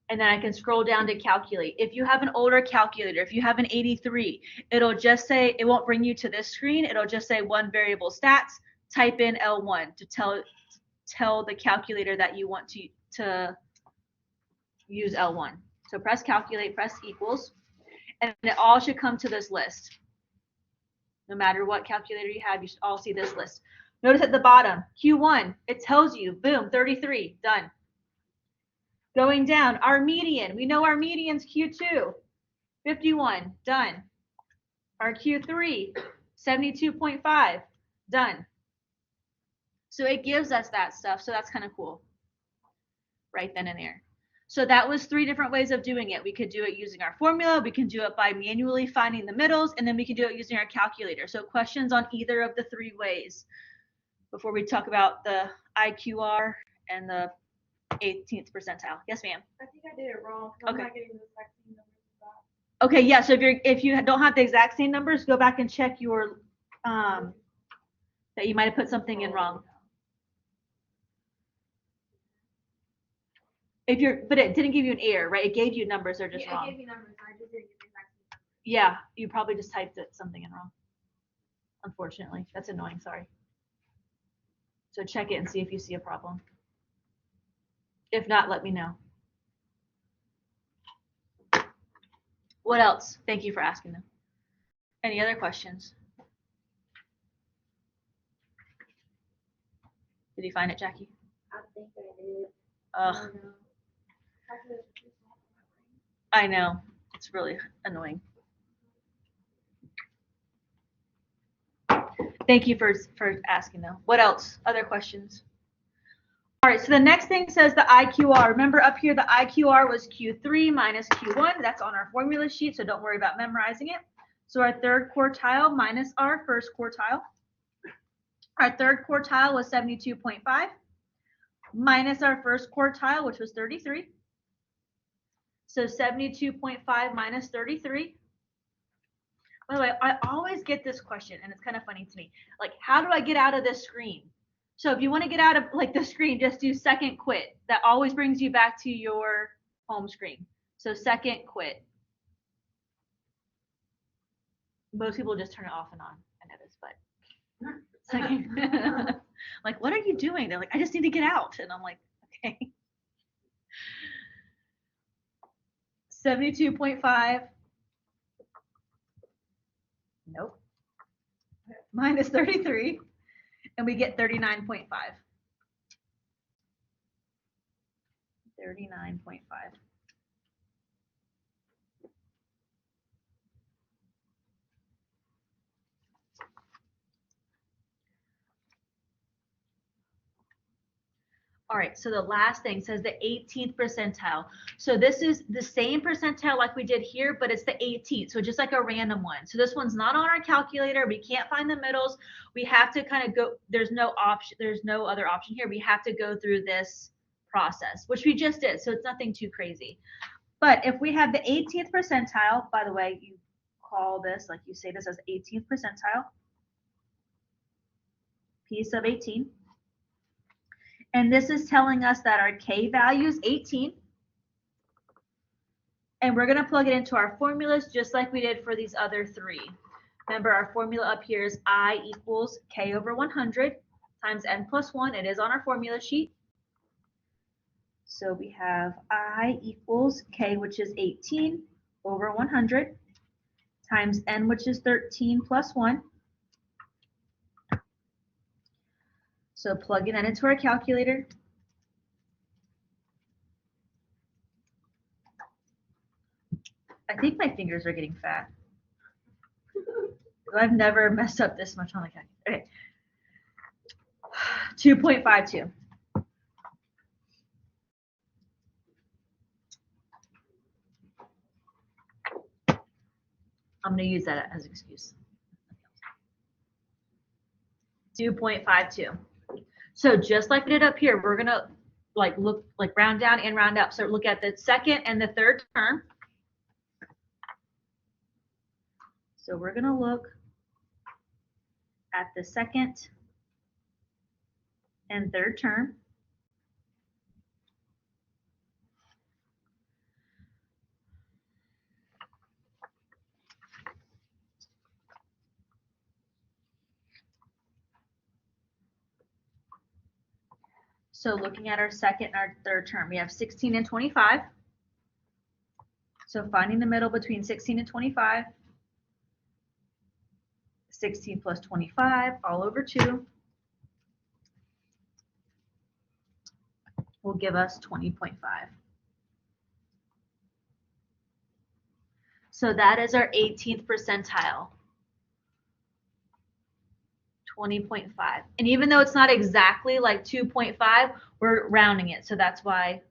And then I can scroll down to calculate. If you have an older calculator, if you have an 83, it'll just say, it won't bring you to this screen. It'll just say one variable stats, type in L1 to tell the calculator that you want to use L1. So press calculate, press equals, and it all should come to this list. No matter what calculator you have, you should all see this list. Notice at the bottom, Q1, it tells you, boom, 33, done. Going down, our median, we know our median's Q2, 51, done. Our Q3, 72.5, done. So it gives us that stuff. So that's kind of cool right then and there. So that was 3 different ways of doing it. We could do it using our formula, we can do it by manually finding the middles, and then we can do it using our calculator. So questions on either of the 3 ways before we talk about the IQR and the 18th percentile. Yes, ma'am. I think I did it wrong. I'm Okay. not getting the exact same numbers as that. Okay, yeah. So if you don't have the exact same numbers, go back and check your that you might have put something in wrong. But it didn't give you an error, right? It gave you numbers that are just Yeah, wrong. it gave me numbers. I just didn't get the exact same numbers. Yeah, you probably just typed something in wrong. Unfortunately, that's annoying. Sorry. So check it and see if you see a problem. If not, let me know. What else? Thank you for asking them. Any other questions? Did you find it, Jackie? I think I did. Ugh, I don't know. Calculator's too small for my brain. I know. It's really annoying. Thank you for asking though. What else? Other questions? All right, so the next thing says the IQR. Remember up here, the IQR was Q3 minus Q1. That's on our formula sheet, so don't worry about memorizing it. So our third quartile minus our first quartile. Our third quartile was 72.5 minus our first quartile, which was 33. So 72.5 minus 33. By the way, I always get this question, and it's kind of funny to me. Like, how do I get out of this screen? So if you want to get out of like the screen, just do second quit. That always brings you back to your home screen. So second quit. Most people just turn it off and on. I know this, but second. Like, what are you doing? They're like, I just need to get out. And I'm like, okay. 72.5. Nope. Minus 33. And we get 39.5. 39.5. All right, so the last thing says the 18th percentile. So this is the same percentile like we did here, but it's the 18th. So just like a random one. So this one's not on our calculator. We can't find the middles. We have to kind of go, there's no option, there's no other option here. We have to go through this process, which we just did. So it's nothing too crazy. But if we have the 18th percentile, by the way, you call this, like you say this as 18th percentile, P sub 18. And this is telling us that our K value is 18. And we're going to plug it into our formulas just like we did for these other 3. Remember, our formula up here is I equals K over 100 times N plus 1. It is on our formula sheet. So we have I equals K, which is 18 over 100 times N, which is 13 plus 1. So plugging that into our calculator. I think my fingers are getting fat. I've never messed up this much on the calculator. Okay. 2.52. I'm going to use that as an excuse. 2.52. So just like we did up here, we're going to look round down and round up. So look at the second and the third term. So we're going to look at the second and third term. So looking at our second and our third term, we have 16 and 25. So finding the middle between 16 and 25. 16 plus 25 all over 2 will give us 20.5. So that is our 18th percentile. 20.5. And even though it's not exactly like 2.5, we're rounding it. So that's why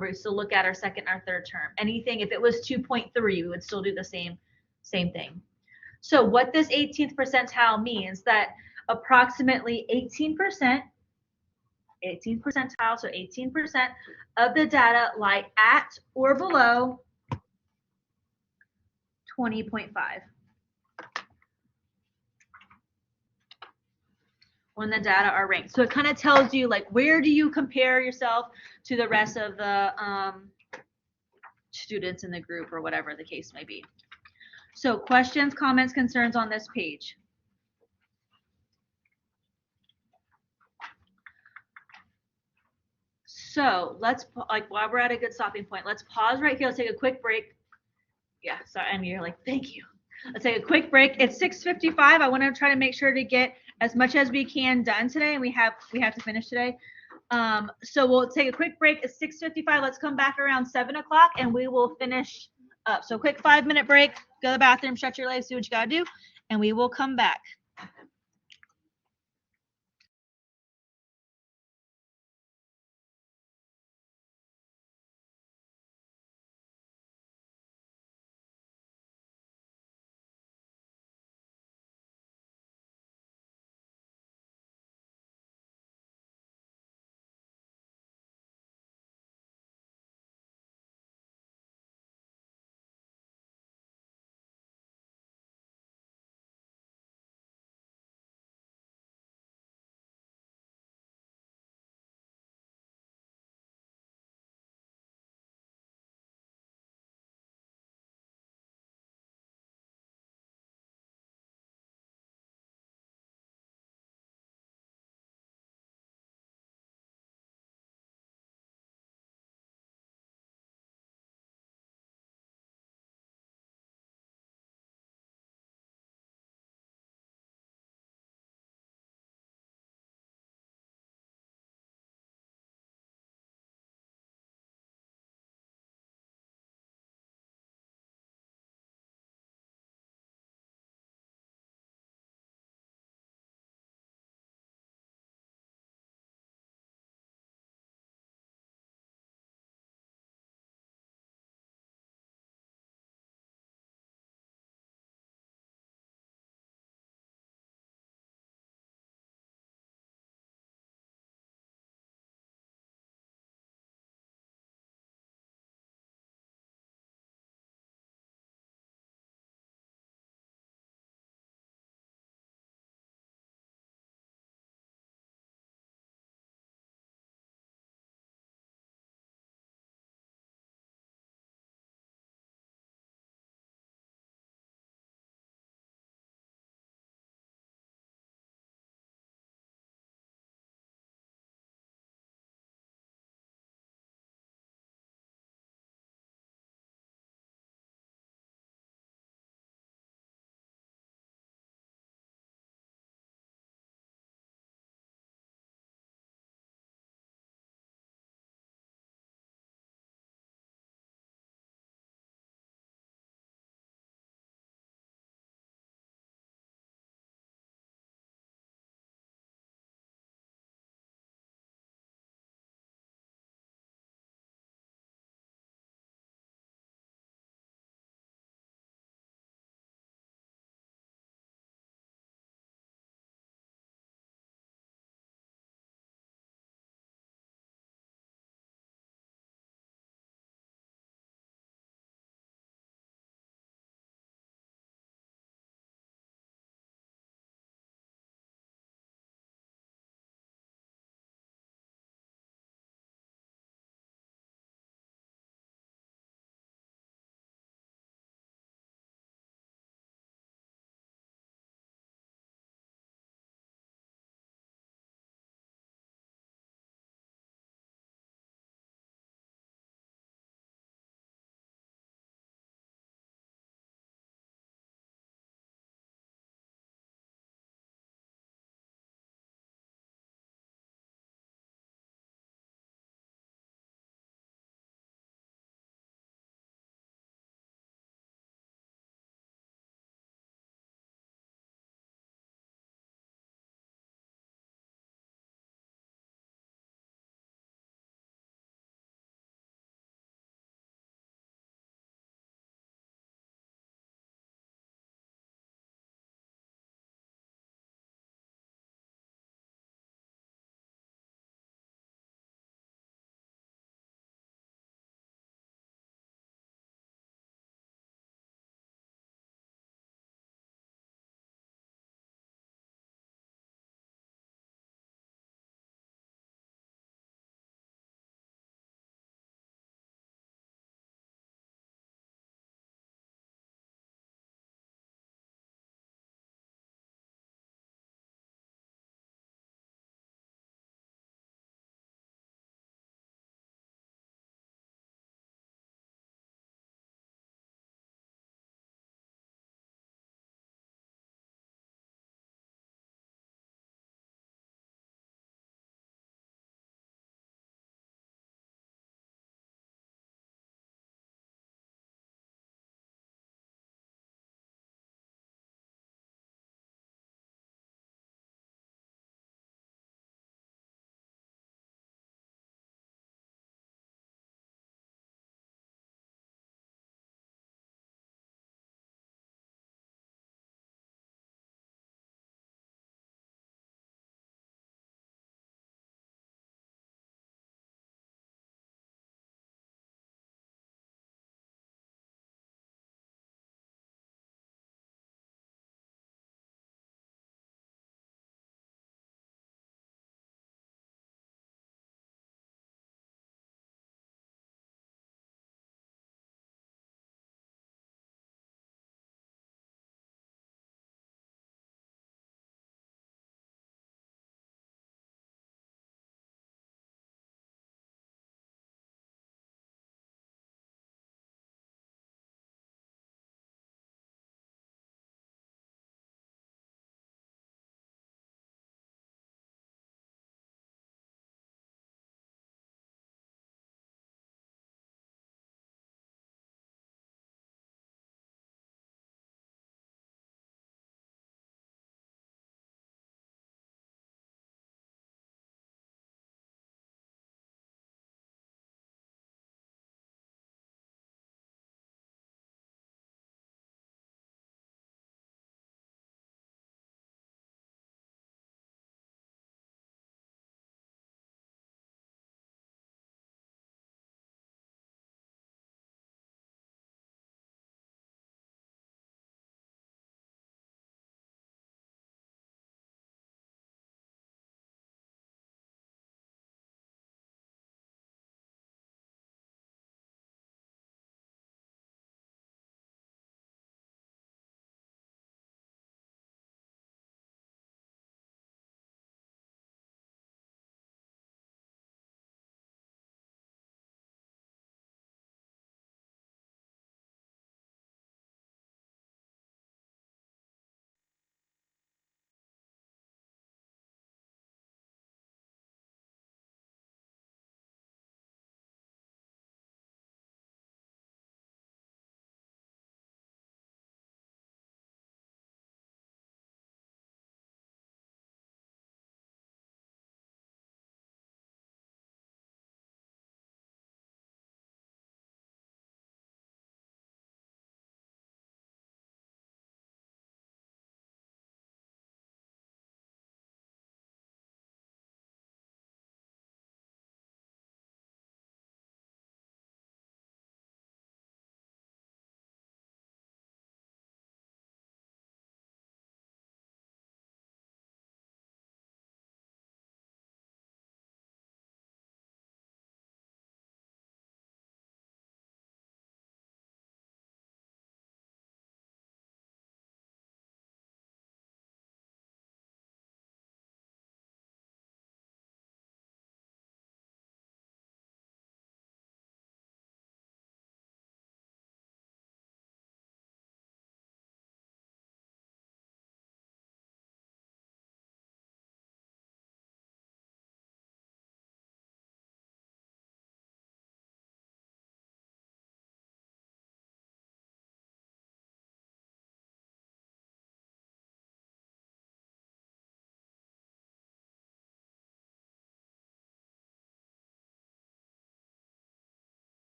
we still look at our second or third term. Anything, if it was 2.3, we would still do the same thing. So what this 18th percentile means that approximately 18%, 18th percentile, so 18% of the data lie at or below 20.5. When the data are ranked. So it kind of tells you like where do you compare yourself to the rest of the students in the group or whatever the case may be. So questions, comments, concerns on this page. So let's, like, while we're at a good stopping point, let's pause right here. Let's take a quick break. Yeah, sorry, and you're like, thank you. Let's take a quick break. It's 6:55. I want to try to make sure to get as much as we can done today, and we have to finish today. So we'll take a quick break. It's 6:55. Let's come back around 7 o'clock, and we will finish up. So quick 5-minute break. Go to the bathroom, shut your legs, do what you gotta do, and we will come back.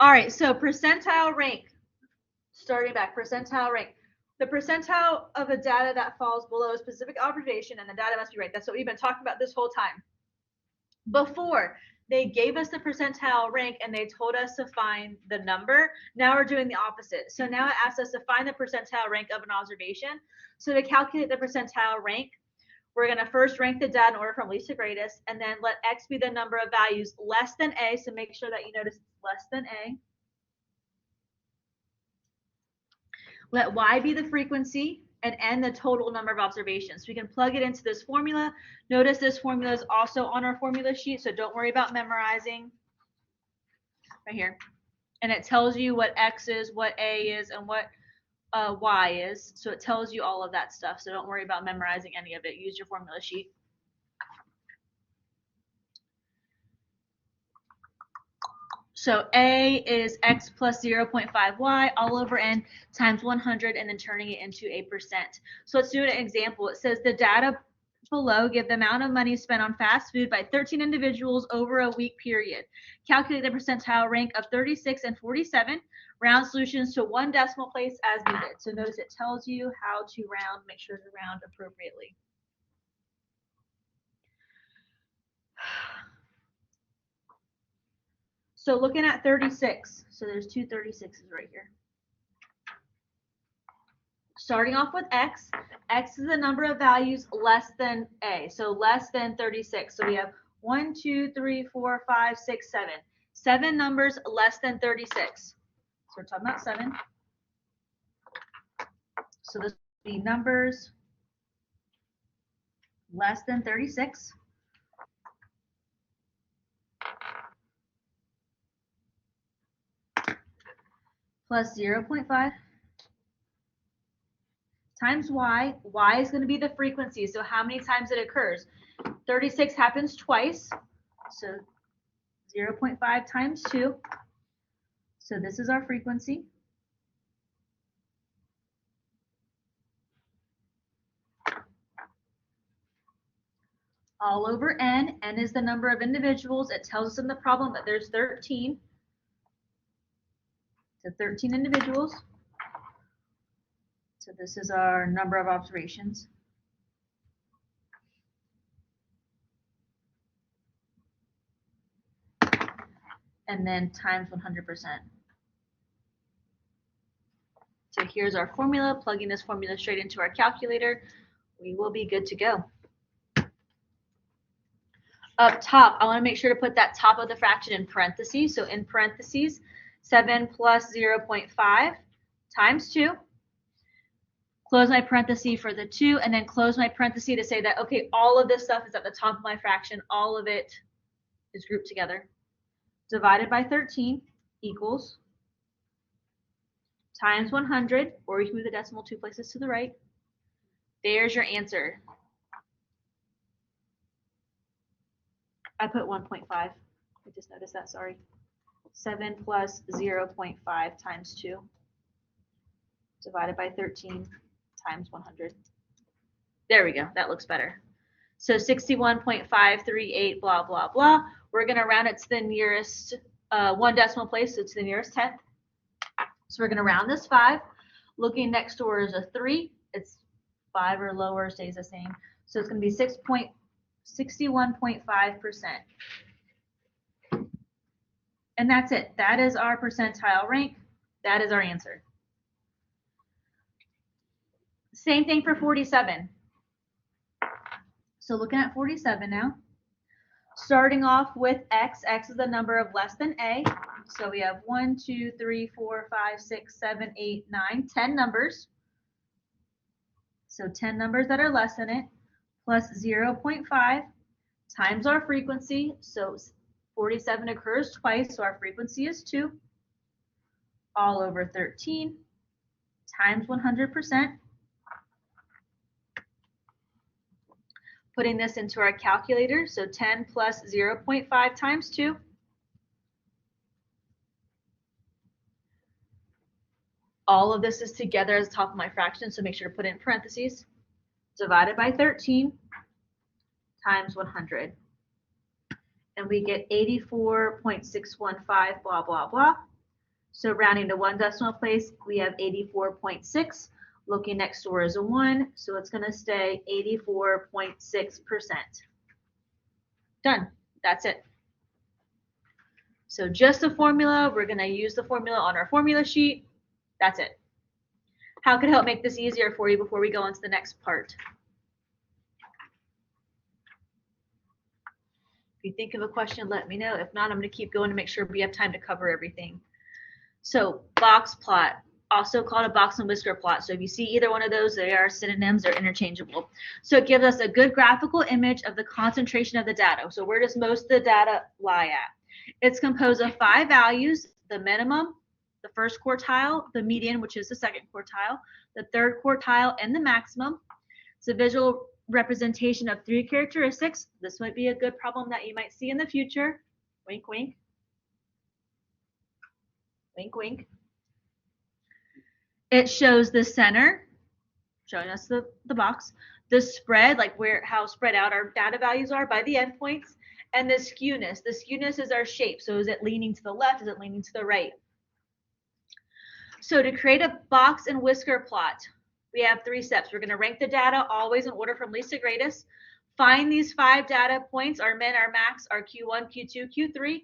All right, so percentile rank. Starting back, percentile rank. The percentile of a data that falls below a specific observation and the data must be ranked. That's what we've been talking about this whole time. Before, they gave us the percentile rank and they told us to find the number. Now we're doing the opposite. So now it asks us to find the percentile rank of an observation. So to calculate the percentile rank, we're going to first rank the data in order from least to greatest, and then let X be the number of values less than A. So make sure that you notice it's less than A. Let Y be the frequency and N the total number of observations. So we can plug it into this formula. Notice this formula is also on our formula sheet, so don't worry about memorizing. Right here. And it tells you what X is, what A is, and what Y is. So it tells you all of that stuff. So don't worry about memorizing any of it. Use your formula sheet. So A is X plus 0.5Y all over N times 100 and then turning it into a percent. So let's do an example. It says the data below give the amount of money spent on fast food by 13 individuals over a week period. Calculate the percentile rank of 36 and 47. Round solutions to one decimal place as needed. So notice it tells you how to round, make sure to round appropriately. So looking at 36, so there's two 36s right here. Starting off with X, X is the number of values less than A, so less than 36. So we have 1, 2, 3, 4, 5, 6, 7. 7 numbers less than 36. So we're talking about 7. So this will be numbers less than 36. Plus 0.5 times Y. Y is going to be the frequency. So how many times it occurs? 36 happens twice. So 0.5 times 2. So this is our frequency. All over N. N is the number of individuals. It tells us in the problem that there's 13. So 13 individuals. So this is our number of observations. And then times 100%. So here's our formula. Plugging this formula straight into our calculator, we will be good to go. Up top, I want to make sure to put that top of the fraction in parentheses. So in parentheses, 7 plus 0.5 times 2. Close my parenthesis for the 2, and then close my parenthesis to say that, okay, all of this stuff is at the top of my fraction. All of it is grouped together. Divided by 13 equals times 100, or you can move the decimal 2 places to the right. There's your answer. I put 1.5. I just noticed that, sorry. 7 plus 0.5 times 2 divided by 13 times 100. There we go. That looks better. So 61.538, blah, blah, blah. We're going to round it to the nearest one decimal place, so to the nearest tenth. So we're going to round this 5. Looking next door is a 3. It's 5 or lower, stays the same. So it's going to be 61.5%. And that's it. That is our percentile rank. That is our answer. Same thing for 47. So looking at 47 now. Starting off with X. X is the number of less than A. So we have 1, 2, 3, 4, 5, 6, 7, 8, 9, 10 numbers. So 10 numbers that are less than it, plus 0.5 times our frequency. So 47 occurs twice, so our frequency is 2. All over 13 times 100%. Putting this into our calculator, so 10 plus 0.5 times 2. All of this is together as the top of my fraction, so make sure to put it in parentheses. Divided by 13 times 100. And we get 84.615, blah, blah, blah. So rounding to 1 decimal place, we have 84.6. Looking next door is a 1, so it's going to stay 84.6%. Done. That's it. So just the formula. We're going to use the formula on our formula sheet. That's it. How can I help make this easier for you before we go on to the next part? If you think of a question, let me know. If not, I'm going to keep going to make sure we have time to cover everything. So box plot, also called a box and whisker plot. So if you see either one of those, they are synonyms, they're interchangeable. So it gives us a good graphical image of the concentration of the data. So where does most of the data lie at? It's composed of 5 values: the minimum, the first quartile, the median, which is the second quartile, the third quartile, and the maximum. It's a visual representation of 3 characteristics. This might be a good problem that you might see in the future. Wink, wink. Wink, wink. It shows the center, showing us the box, the spread, like how spread out our data values are by the endpoints, and the skewness. The skewness is our shape. So is it leaning to the left? Is it leaning to the right? So to create a box and whisker plot, we have 3 steps. We're going to rank the data always in order from least to greatest. Find these 5 data points, our min, our max, our Q1, Q2, Q3.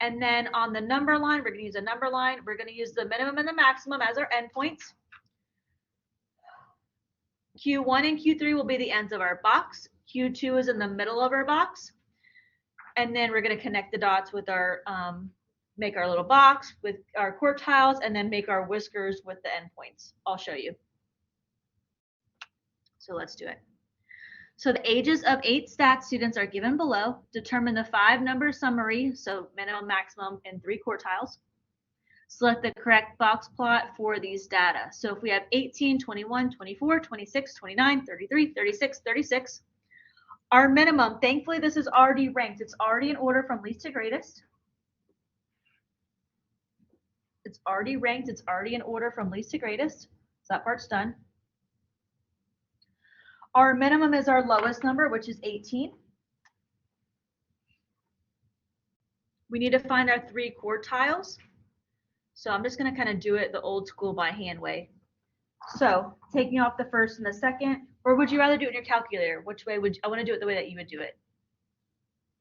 And then on the number line, we're going to use a number line. We're going to use the minimum and the maximum as our endpoints. Q1 and Q3 will be the ends of our box. Q2 is in the middle of our box. And then we're going to connect the dots with our, make our little box with our quartiles, and then make our whiskers with the endpoints. I'll show you. So let's do it. So the ages of 8 stats students are given below. Determine the 5-number summary, so minimum, maximum, and 3 quartiles. Select the correct box plot for these data. So if we have 18, 21, 24, 26, 29, 33, 36, 36, our minimum, thankfully this is already ranked. It's already in order from least to greatest. It's already ranked. It's already in order from least to greatest. So that part's done. Our minimum is our lowest number, which is 18. We need to find our 3 quartiles. So I'm just going to kind of do it the old school by hand way. So taking off the first and the second, or would you rather do it in your calculator? Which way would you, I want to do it the way that you would do it?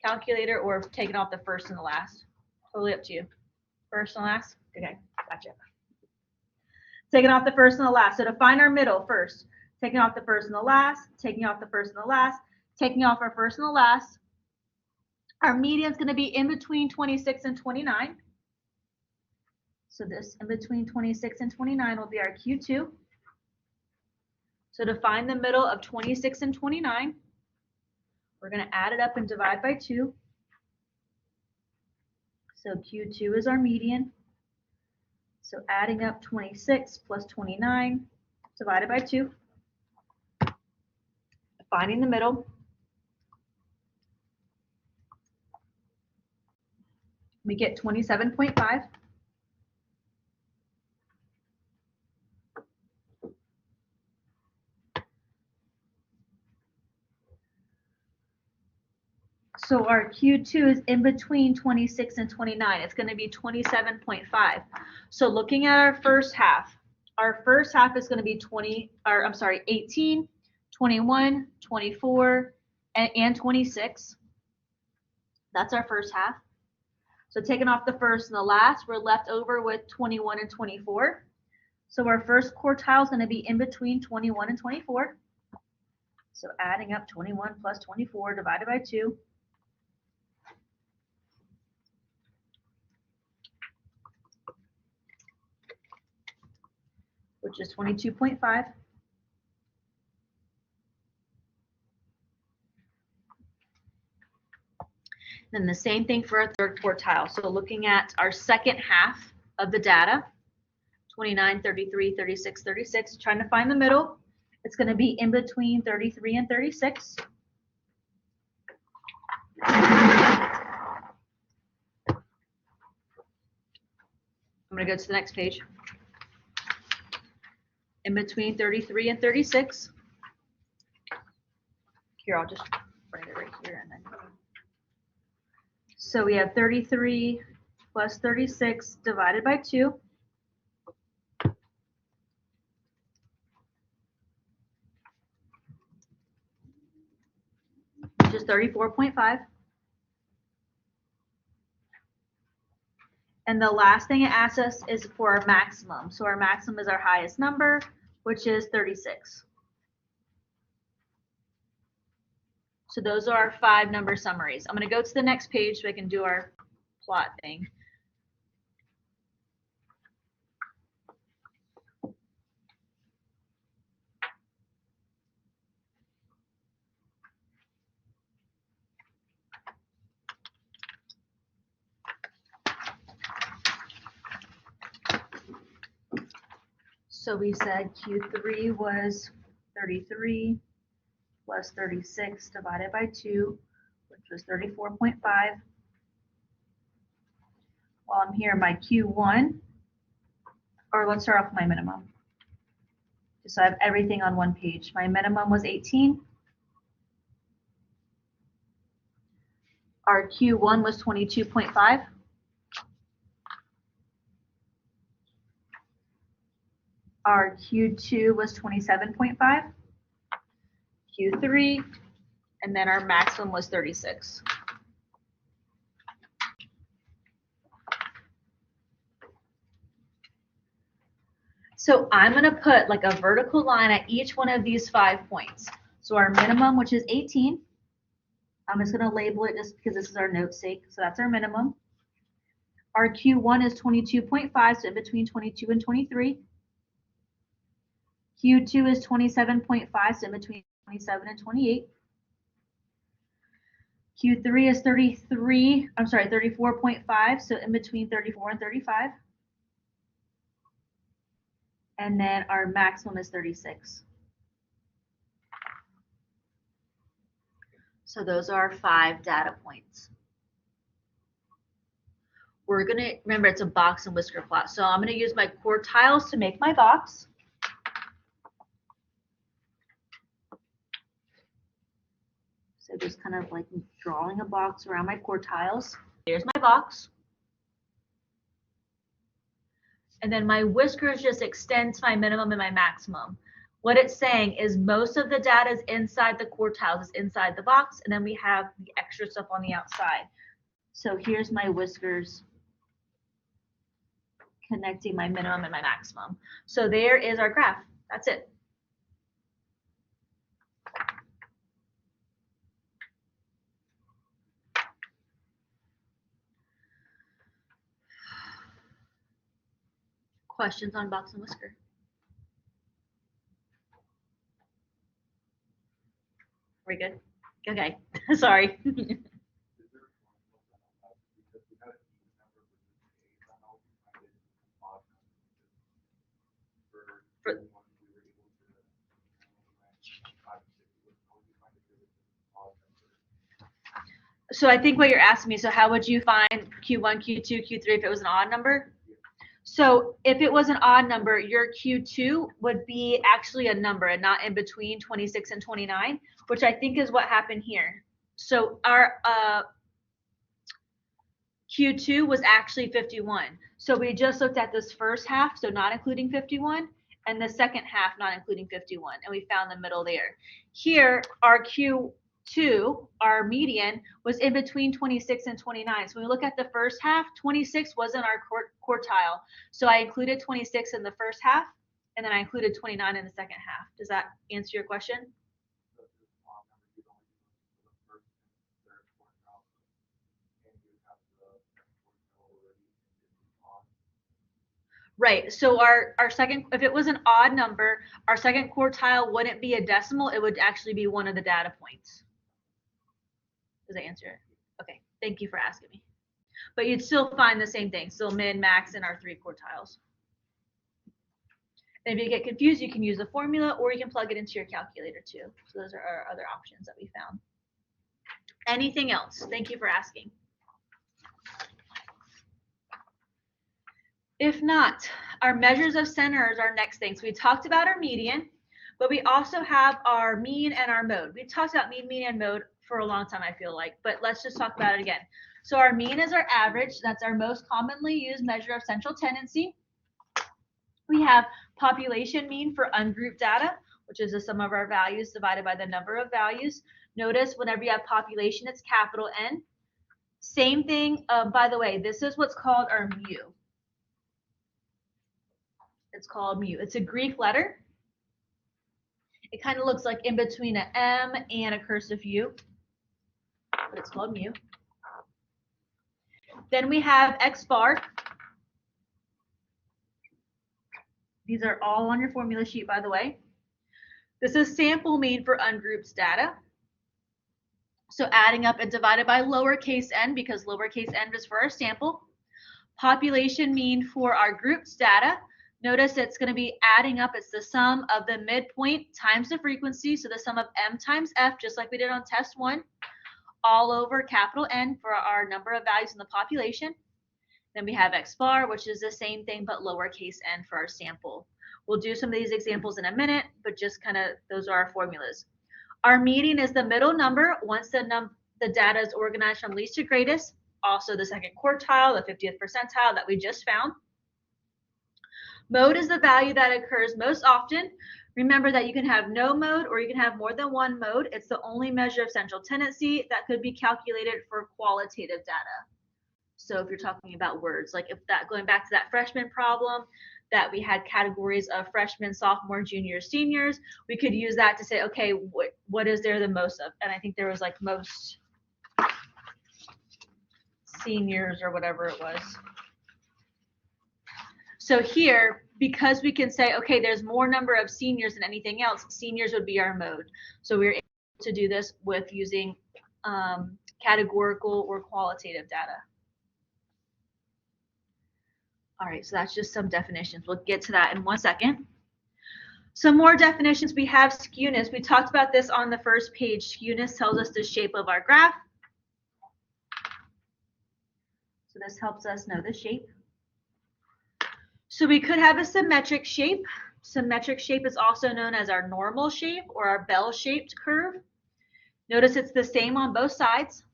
Calculator or taking off the first and the last? Totally up to you. First and last? Okay, gotcha. Taking off the first and the last. So to find our middle first, taking off the first and the last, taking off the first and the last, taking off our first and the last. Our median is going to be in between 26 and 29. So this in between 26 and 29 will be our Q2. So to find the middle of 26 and 29, we're going to add it up and divide by 2. So Q2 is our median. So adding up 26 plus 29 divided by 2. Finding the middle. We get 27.5. So our Q2 is in between 26 and 29. It's going to be 27.5. So looking at our first half is going to be 18, 21, 24, and 26. That's our first half. So taking off the first and the last, we're left over with 21 and 24. So our first quartile is going to be in between 21 and 24. So adding up 21 plus 24 divided by 2. Which is 22.5. Then the same thing for our third quartile. So looking at our second half of the data, 29, 33, 36, 36, trying to find the middle. It's going to be in between 33 and 36. I'm going to go to the next page. In between 33 and 36. Here, I'll just write it right here. And then. So we have 33 plus 36 divided by 2. Which is 34.5. And the last thing it asks us is for our maximum. So our maximum is our highest number, which is 36. So those are our 5 number summaries. I'm going to go to the next page so I can do our plot thing. So we said Q3 was 33 plus 36 divided by 2, which was 34.5. While I'm here, my Q1, or let's start off with my minimum. Just so I have everything on one page. My minimum was 18. Our Q1 was 22.5. Our Q2 was 27.5. Q3, and then our maximum was 36. So I'm going to put like a vertical line at each one of these 5 points. So our minimum, which is 18, I'm just going to label it just because this is our note's sake. So that's our minimum. Our Q1 is 22.5, so in between 22 and 23. Q2 is 27.5, so in between 27 and 28. Q3 is 34.5, so in between 34 and 35. And then our maximum is 36. So those are our 5 data points. We're going to, remember it's a box and whisker plot. So I'm going to use my quartiles to make my box. So just kind of like drawing a box around my quartiles. Here's my box. And then my whiskers just extends my minimum and my maximum. What it's saying is most of the data is inside the quartiles, is inside the box, and then we have the extra stuff on the outside. So here's my whiskers connecting my minimum and my maximum. So there is our graph. That's it. Questions on box and whisker? We good? Okay. Sorry. So I think what you're asking me, so how would you find Q1, Q2, Q3 if it was an odd number? So if it was an odd number, your Q2 would be actually a number and not in between 26 and 29, which I think is what happened here. So our Q2 was actually 51. So we just looked at this first half, so not including 51, and the second half not including 51, and we found the middle there. Here, our Q2, our median, was in between 26 and 29. So when we look at the first half, 26 wasn't our quartile. So I included 26 in the first half, and then I included 29 in the second half. Does that answer your question? Right. So our second, if it was an odd number, our second quartile wouldn't be a decimal. It would actually be one of the data points. Does that answer it? Okay. Thank you for asking me. But you'd still find the same thing. Still min, max, and our 3 quartiles. And if you get confused, you can use the formula or you can plug it into your calculator too. So those are our other options that we found. Anything else? Thank you for asking. If not, our measures of center is our next thing. So we talked about our median, but we also have our mean and our mode. We talked about mean, median, and mode for a long time, I feel like, but let's just talk about it again. So our mean is our average. That's our most commonly used measure of central tendency. We have population mean for ungrouped data, which is the sum of our values divided by the number of values. Notice whenever you have population, it's capital N. Same thing, by the way, this is what's called our mu. It's called mu. It's a Greek letter. It kind of looks like in between an M and a cursive U, but it's called mu. Then we have X bar. These are all on your formula sheet, by the way. This is sample mean for ungrouped data. So adding up and divided by lowercase n, because lowercase n is for our sample. Population mean for our grouped data. Notice it's going to be adding up. It's the sum of the midpoint times the frequency. So the sum of m times f, just like we did on test 1, all over capital N for our number of values in the population. Then we have X bar, which is the same thing, but lowercase n for our sample. We'll do some of these examples in a minute, but just kind of those are our formulas. Our median is the middle number once the data is organized from least to greatest, also the second quartile, the 50th percentile that we just found. Mode is the value that occurs most often. Remember that you can have no mode or you can have more than one mode. It's the only measure of central tendency that could be calculated for qualitative data. So if you're talking about words, like if that, going back to that freshman problem, that we had categories of freshmen, sophomore, juniors, seniors, we could use that to say, okay, what is there the most of? And I think there was like most seniors or whatever it was. So here, because we can say, okay, there's more number of seniors than anything else, seniors would be our mode. So we're able to do this with using categorical or qualitative data. All right, so that's just some definitions. We'll get to that in 1 second. Some more definitions. We have skewness. We talked about this on the first page. Skewness tells us the shape of our graph. So this helps us know the shape. So we could have a symmetric shape. Symmetric shape is also known as our normal shape or our bell-shaped curve. Notice it's the same on both sides.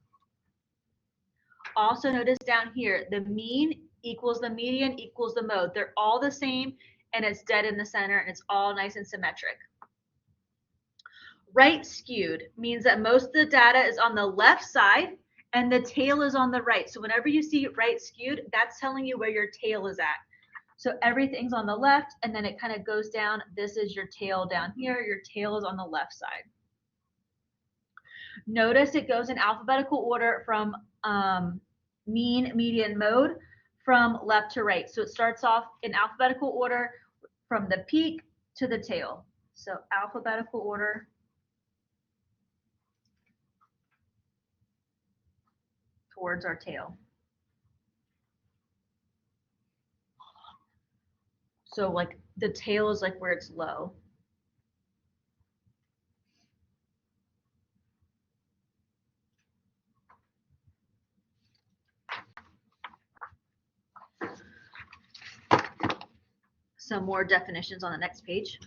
Also notice down here, the mean equals the median equals the mode. They're all the same and it's dead in the center and it's all nice and symmetric. Right skewed means that most of the data is on the left side and the tail is on the right. So whenever you see right skewed, that's telling you where your tail is at. So everything's on the left and then it kind of goes down. This is your tail down here. Your tail is on the left side. Notice it goes in alphabetical order from mean, median, mode from left to right. So it starts off in alphabetical order from the peak to the tail. So alphabetical order towards our tail. So like the tail is like where it's low. Some more definitions on the next page.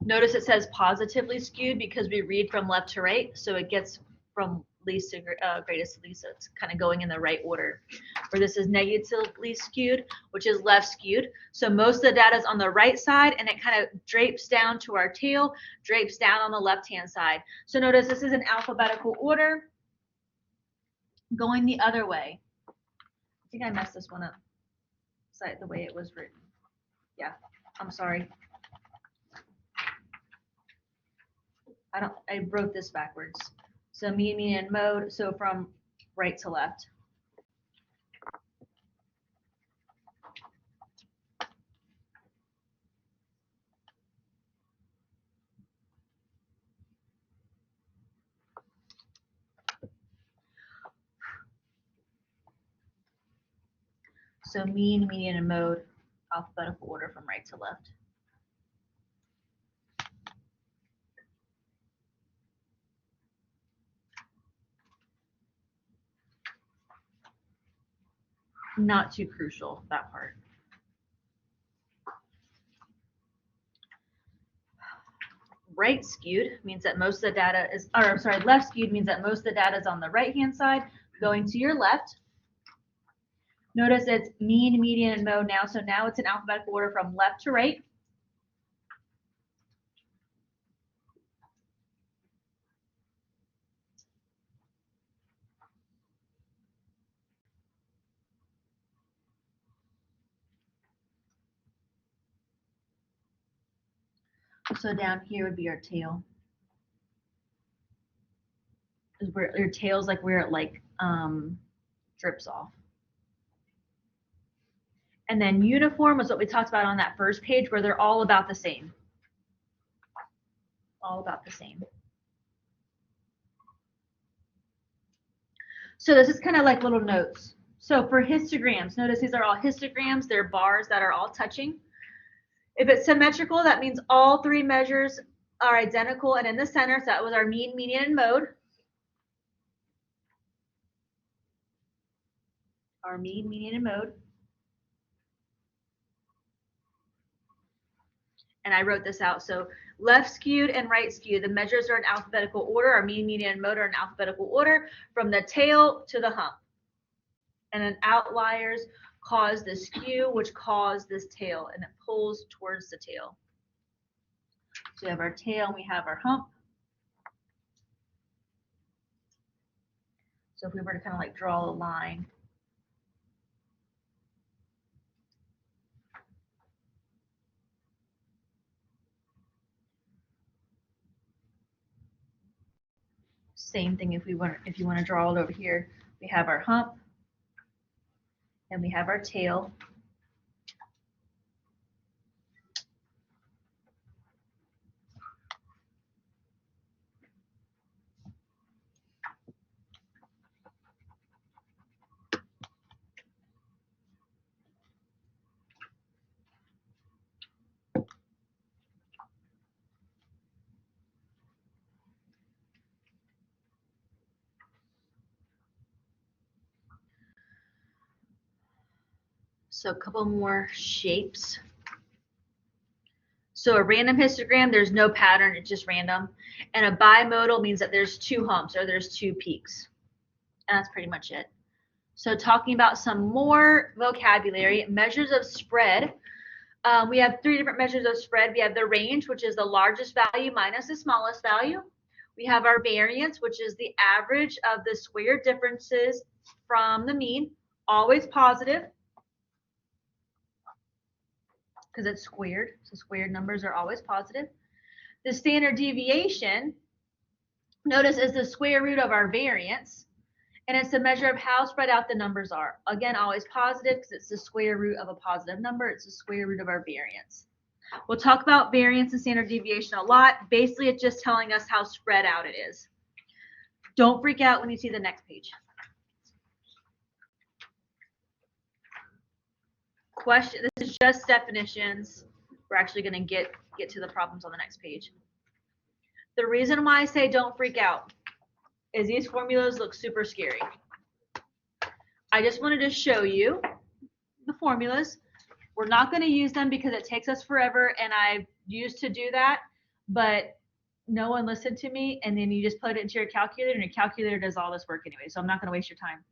Notice it says positively skewed because we read from left to right, so it gets from least to greatest to least, so it's kind of going in the right order. Where this is negatively skewed, which is left skewed. So most of the data is on the right side and it kind of drapes down to our tail, drapes down on the left-hand side. So notice this is in alphabetical order going the other way. I think I messed this one up. The way it was written. Yeah, I'm sorry. I wrote this backwards. So mean, median, mode, so from right to left. So mean, median, and mode, alphabetical order from right to left. not too crucial, that part. Right skewed means that most of the data is, or I'm sorry, left skewed means that most of the data is on the right-hand side going to your left. Notice it's mean, median, and mode now. So now it's in alphabetical order from left to right. So down here would be our tail. Is where your tail's like where it like drips off. And then uniform was what we talked about on that first page, where they're all about the same. All about the same. So this is kind of like little notes. So for histograms, notice these are all histograms. They're bars that are all touching. If it's symmetrical, that means all three measures are identical and in the center. So that was our mean, median, and mode. Our mean, median, and mode. And I wrote this out. So left skewed and right skewed, the measures are in alphabetical order. Our mean, median, and mode are in alphabetical order from the tail to the hump. And then outliers cause the skew, which cause this tail, and it pulls towards the tail. So we have our tail and we have our hump. So if we were to kind of like draw a line, same thing if you want to draw it over here. We have our hump and we have our tail. So a couple more shapes. So a random histogram, there's no pattern, it's just random. And a bimodal means that there's two humps or there's two peaks. And that's pretty much it. So talking about some more vocabulary, measures of spread. We have three different measures of spread. We have the range, which is the largest value minus the smallest value. We have our variance, which is the average of the square differences from the mean, always positive because it's squared. So squared numbers are always positive. The standard deviation, notice, is the square root of our variance. And it's the measure of how spread out the numbers are. Again, always positive because it's the square root of a positive number. It's the square root of our variance. We'll talk about variance and standard deviation a lot. Basically, it's just telling us how spread out it is. Don't freak out when you see the next page. Question. This is just definitions. We're actually going to get to the problems on the next page. The reason why I say don't freak out is these formulas look super scary. I just wanted to show you the formulas. We're not going to use them because it takes us forever, and I used to do that, but no one listened to me, and then you just put it into your calculator, and your calculator does all this work anyway, so I'm not going to waste your time.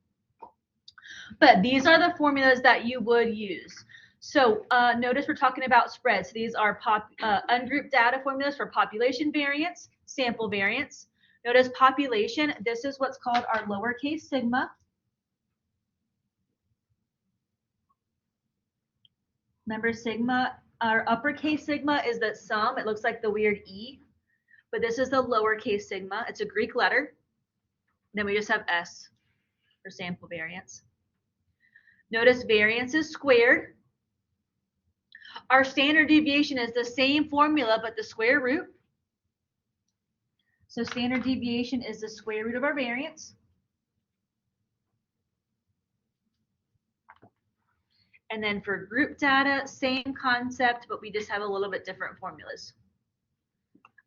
But these are the formulas that you would use. So notice we're talking about spreads. So these are ungrouped data formulas for population variance, sample variance. Notice population, this is what's called our lowercase sigma. Remember sigma, our uppercase sigma is the sum. It looks like the weird E, but this is the lowercase sigma. It's a Greek letter. Then we just have S for sample variance. Notice variance is squared. Our standard deviation is the same formula, but the square root. So standard deviation is the square root of our variance. And then for group data, same concept, but we just have a little bit different formulas.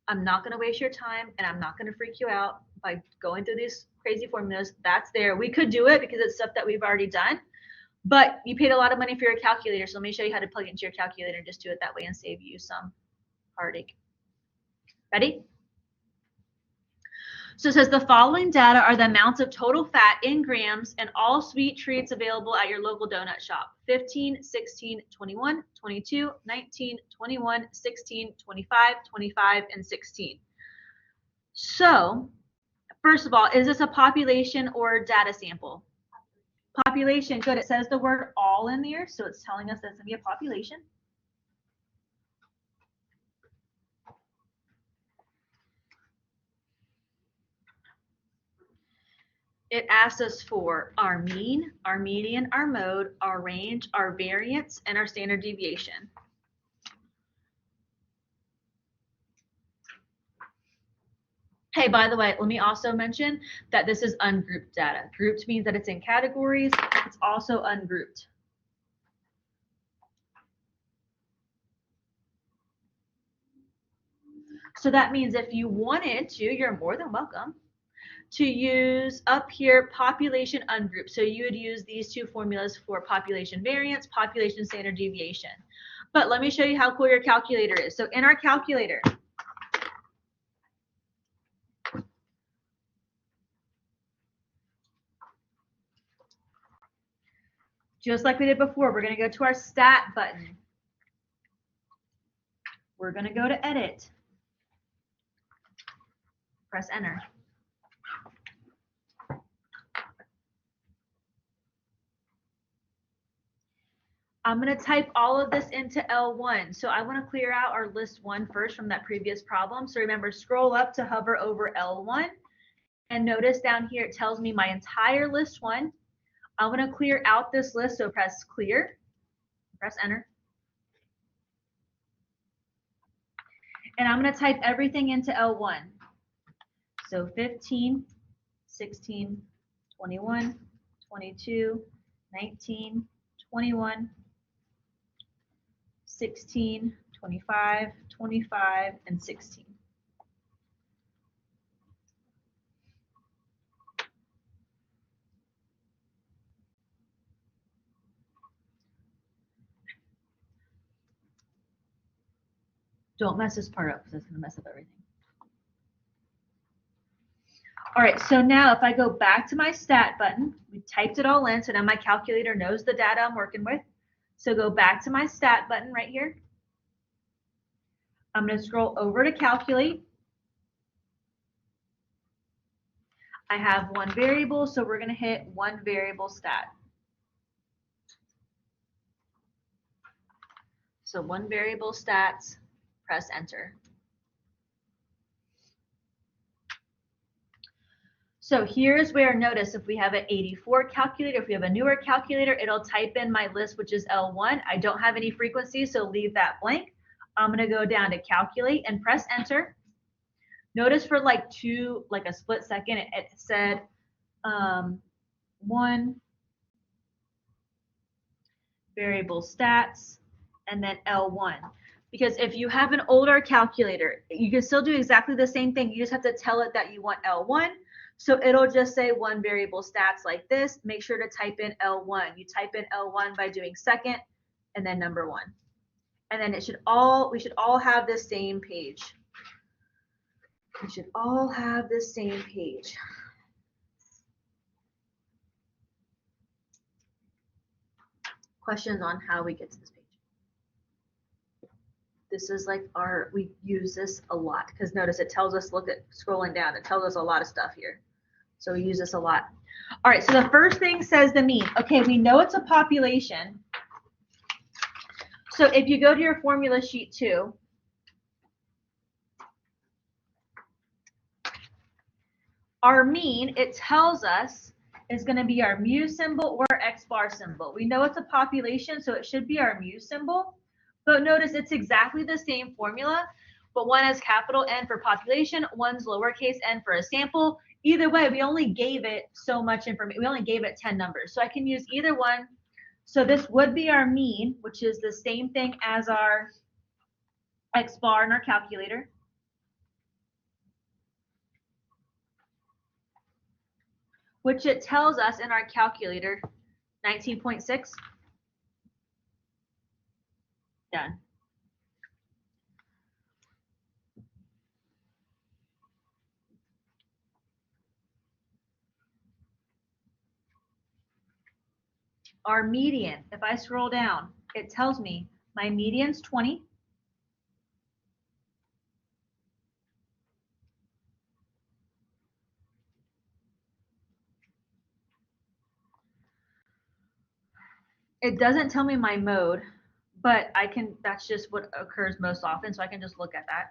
I'm not going to waste your time, and I'm not going to freak you out by going through these crazy formulas. That's there. We could do it because it's stuff that we've already done, But you paid a lot of money for your calculator, so let me show you how to plug it into your calculator and just do it that way and save you some heartache. Ready? So it says the following data are the amounts of total fat in grams and all sweet treats available at your local donut shop. 15, 16, 21, 22, 19, 21, 16, 25, 25, and 16. So, first of all, is this a population or data sample? Population, good. It says the word all in there, so it's telling us that's going to be a population. It asks us for our mean, our median, our mode, our range, our variance, and our standard deviation. Hey, by the way, let me also mention that this is ungrouped data. Grouped means that it's in categories. It's also ungrouped. So that means if you wanted to, you're more than welcome to use up here population ungrouped. So you would use these two formulas for population variance, population standard deviation. But let me show you how cool your calculator is. So in our calculator, just like we did before, we're going to go to our stat button. We're going to go to edit. Press enter. I'm going to type all of this into L1. So I want to clear out our list 1 first from that previous problem. So remember, scroll up to hover over L1. And notice down here, it tells me my entire list 1. I want to clear out this list. So press clear. Press enter. And I'm going to type everything into L1. So 15, 16, 21, 22, 19, 21, 16, 25, 25, and 16. Don't mess this part up because it's going to mess up everything. All right, so now if I go back to my stat button, we typed it all in, so now my calculator knows the data I'm working with. So go back to my stat button right here. I'm going to scroll over to calculate. I have one variable, so we're going to hit one variable stat. So one variable stats, press enter. So here's where, notice if we have an 84 calculator, if we have a newer calculator, it'll type in my list, which is L1. I don't have any frequencies, so leave that blank. I'm going to go down to calculate and press enter. Notice for like a split second, it said 1 variable stats and then L1. Because if you have an older calculator, you can still do exactly the same thing. You just have to tell it that you want L1. So it'll just say one variable stats like this. Make sure to type in L1. You type in L1 by doing second and then number 1. And then we should all have the same page. We should all have the same page. Questions on how we get to this page? This is like we use this a lot because notice it tells us, look at scrolling down, it tells us a lot of stuff here. So we use this a lot. All right, so the first thing says the mean. Okay, we know it's a population. So if you go to your formula sheet 2, our mean, it tells us, is going to be our mu symbol or X bar symbol. We know it's a population, so it should be our mu symbol. But notice it's exactly the same formula, but one has capital N for population, one's lowercase n for a sample. Either way, we only gave it so much information. We only gave it 10 numbers. So I can use either one. So this would be our mean, which is the same thing as our X bar in our calculator. Which it tells us in our calculator 19.6. Done. Our median, if I scroll down, it tells me my median's 20. It doesn't tell me my mode, but that's just what occurs most often, so I can just look at that.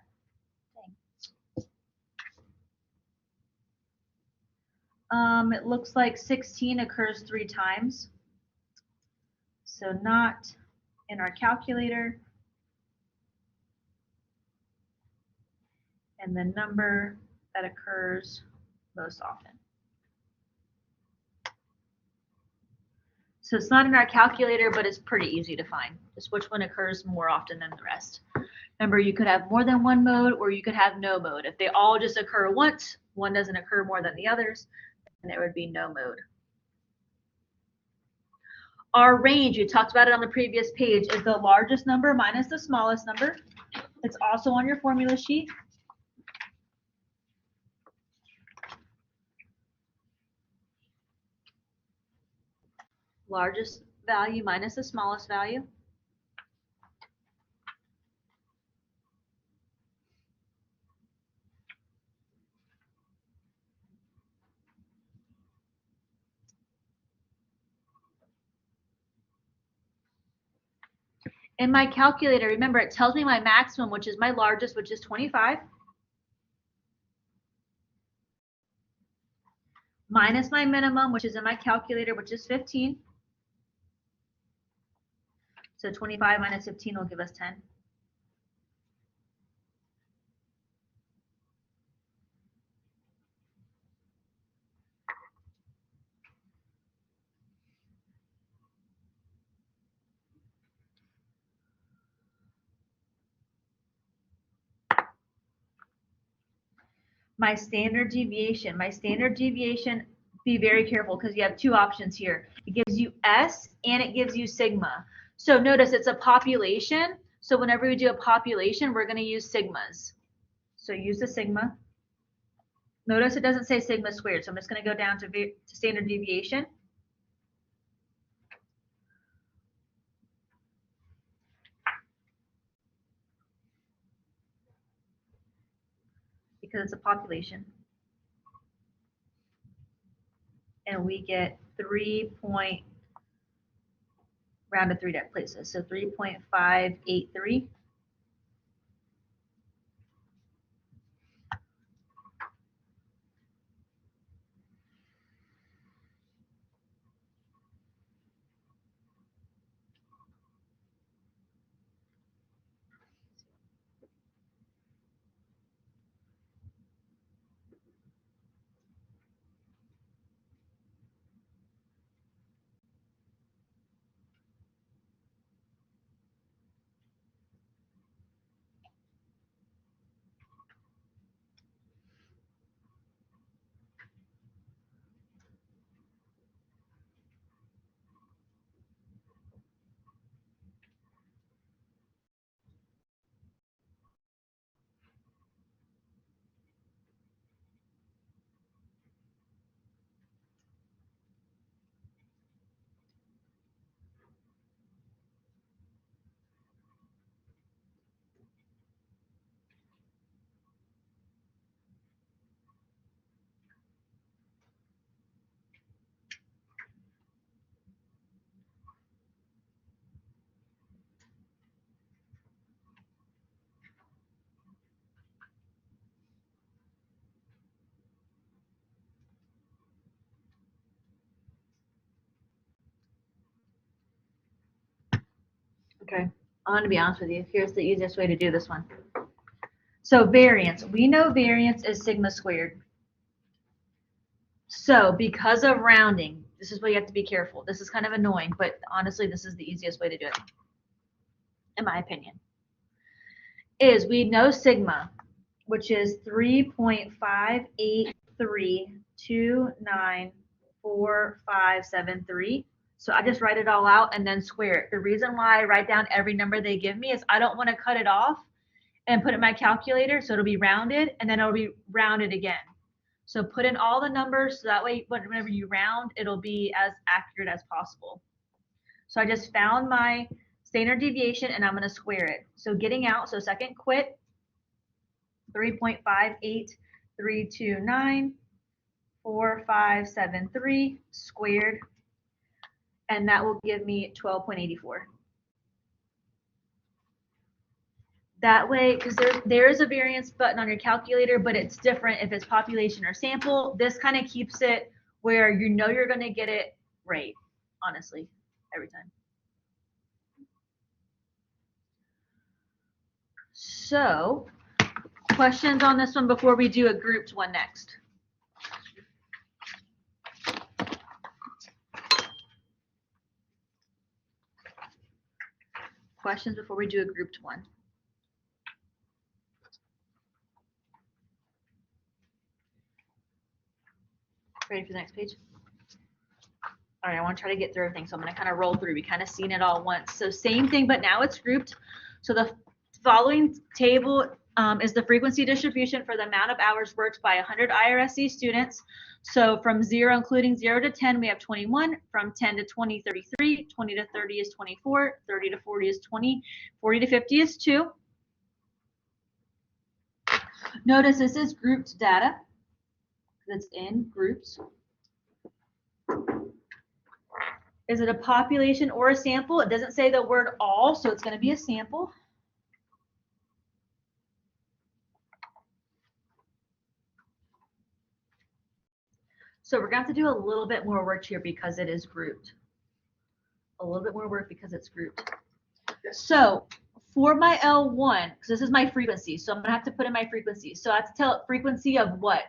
It looks like 16 occurs 3 times. So not in our calculator. And the number that occurs most often. So it's not in our calculator, but it's pretty easy to find. Just which one occurs more often than the rest. Remember, you could have more than one mode, or you could have no mode. If they all just occur once, one doesn't occur more than the others, then there would be no mode. Our range, we talked about it on the previous page, is the largest number minus the smallest number. It's also on your formula sheet. Largest value minus the smallest value. In my calculator, remember, it tells me my maximum, which is my largest, which is 25, minus my minimum, which is in my calculator, which is 15. So 25 minus 15 will give us 10. My standard deviation, be very careful because you have 2 options here. It gives you S and it gives you sigma. So notice it's a population. So whenever we do a population, we're going to use sigmas. So use the sigma. Notice it doesn't say sigma squared. So I'm just going to go down to standard deviation. Because it's a population. And we get 3 point, round to 3 places, so 3.583. Okay, I'm going to be honest with you. Here's the easiest way to do this one. So variance, we know variance is sigma squared. So because of rounding, this is where you have to be careful. This is kind of annoying, but honestly, this is the easiest way to do it, in my opinion. Is we know sigma, which is 3.583294573. So I just write it all out and then square it. The reason why I write down every number they give me is I don't want to cut it off and put it in my calculator so it'll be rounded and then it'll be rounded again. So put in all the numbers so that way whenever you round, it'll be as accurate as possible. So I just found my standard deviation and I'm going to square it. So getting out, so second quit, 3.583294573 squared, and that will give me 12.84. That way, because there is a variance button on your calculator, but it's different if it's population or sample. This kind of keeps it where you know you're going to get it right, honestly, every time. So, questions on this one before we do a grouped one next? Questions before we do a grouped one? Ready for the next page? All right, I want to try to get through everything, so I'm going to kind of roll through. We kind of seen it all once. So same thing, but now it's grouped. So the following table is the frequency distribution for the amount of hours worked by 100 IRSC students. So from 0, including 0 to 10, we have 21. From 10 to 20, 33. 20 to 30 is 24. 30 to 40 is 20. 40 to 50 is 2. Notice this is grouped data. That's in groups. Is it a population or a sample? It doesn't say the word all, so it's going to be a sample. So we're going to have to do a little bit more work here because it is grouped. A little bit more work because it's grouped. So for my L1, because this is my frequency, so I'm going to have to put in my frequency. So I have to tell it frequency of what?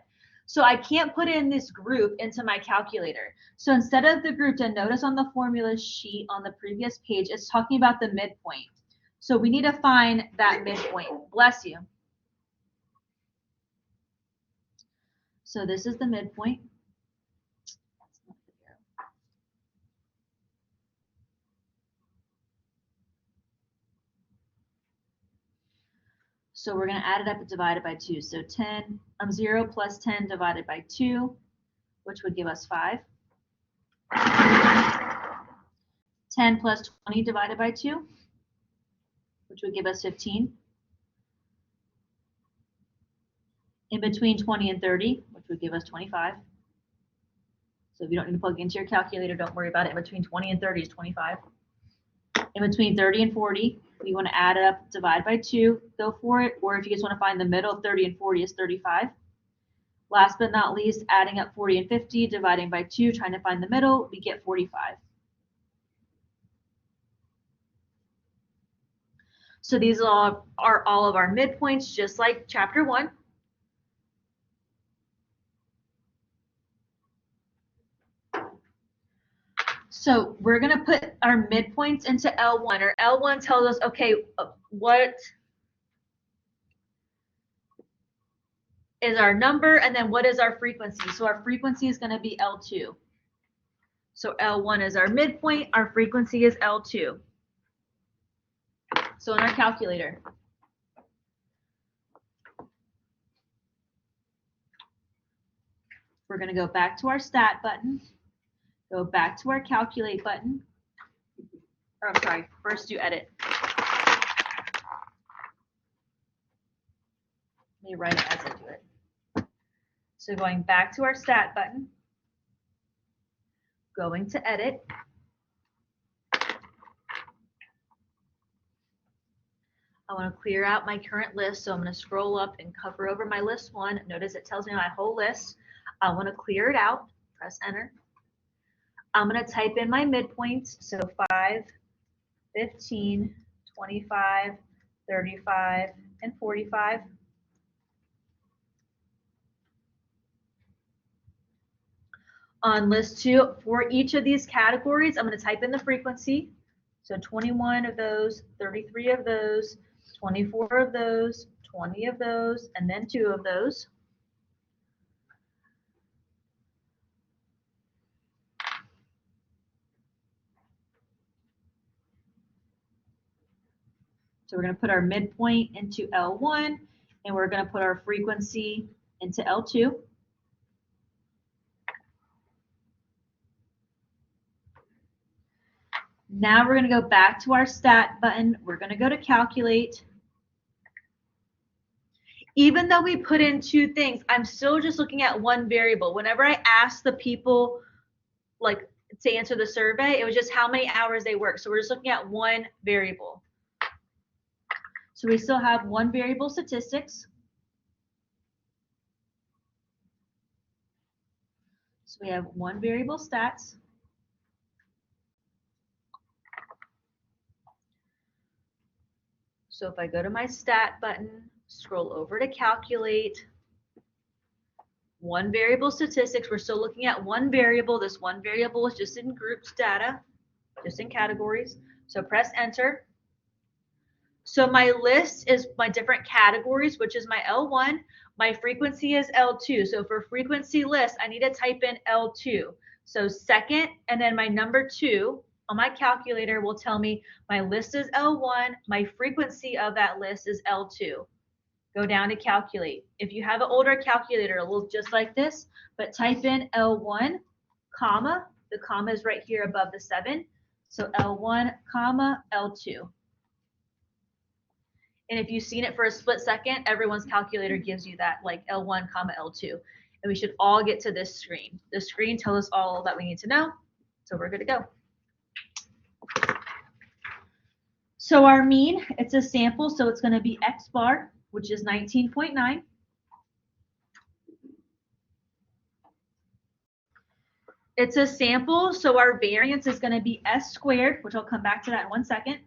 So I can't put in this group into my calculator. So instead of the group, and notice on the formula sheet on the previous page, it's talking about the midpoint. So we need to find that midpoint. Bless you. So this is the midpoint. So we're going to add it up and divide it by 2. So 0 plus 10 divided by 2, which would give us 5. 10 plus 20 divided by 2, which would give us 15. In between 20 and 30, which would give us 25. So if you don't need to plug into your calculator, don't worry about it. In between 20 and 30 is 25. In between 30 and 40, you want to add it up, divide by 2, go for it. Or if you just want to find the middle, 30 and 40 is 35. Last but not least, adding up 40 and 50, dividing by 2, trying to find the middle, we get 45. So these are all of our midpoints, just like chapter 1. So we're going to put our midpoints into L1, or L1 tells us, okay, what is our number, and then what is our frequency? So our frequency is going to be L2. So L1 is our midpoint, our frequency is L2. So in our calculator, we're going to go back to our stat button. Go back to our calculate button. Or I'm sorry, first do edit. Let me write it as I do it. So going back to our stat button, going to edit. I want to clear out my current list, so I'm going to scroll up and cover over my list 1. Notice it tells me my whole list. I want to clear it out, press enter. I'm going to type in my midpoints, so 5, 15, 25, 35, and 45. On list 2, for each of these categories, I'm going to type in the frequency. So 21 of those, 33 of those, 24 of those, 20 of those, and then 2 of those. So we're going to put our midpoint into L1, and we're going to put our frequency into L2. Now we're going to go back to our stat button. We're going to go to calculate. Even though we put in two things, I'm still just looking at one variable. Whenever I asked the people like to answer the survey, it was just how many hours they work. So we're just looking at one variable. So we still have one variable, statistics. So we have one variable, stats. So if I go to my stat button, scroll over to calculate, one variable, statistics, we're still looking at one variable. This one variable is just in groups data, just in categories. So press enter. So my list is my different categories, which is my L1. My frequency is L2. So for frequency list, I need to type in L2. So second, and then my number 2 on my calculator will tell me my list is L1, my frequency of that list is L2. Go down to calculate. If you have an older calculator, it'll look just like this, but type in L1, comma, the comma is right here above the 7. So L1, comma, L2. And if you've seen it for a split second, everyone's calculator gives you that, like L1, comma, L2. And we should all get to this screen. The screen tells us all that we need to know. So we're good to go. So our mean, it's a sample, so it's going to be X bar, which is 19.9. It's a sample, so our variance is going to be S squared, which I'll come back to that in 1 second.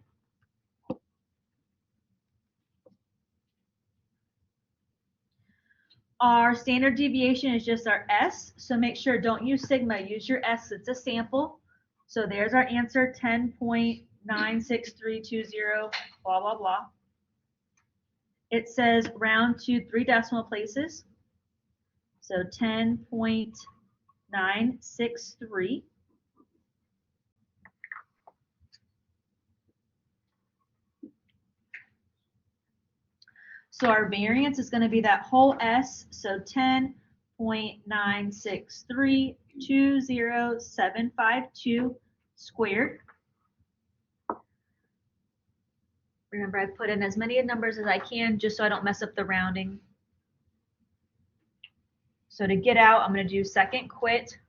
Our standard deviation is just our S, so make sure don't use sigma, use your S, it's a sample. So there's our answer, 10.96320, blah, blah, blah. It says round to 3 decimal places. So 10.963. So our variance is going to be that whole S, so 10.96320,752 squared. Remember, I put in as many numbers as I can just so I don't mess up the rounding. So to get out, I'm going to do second quit,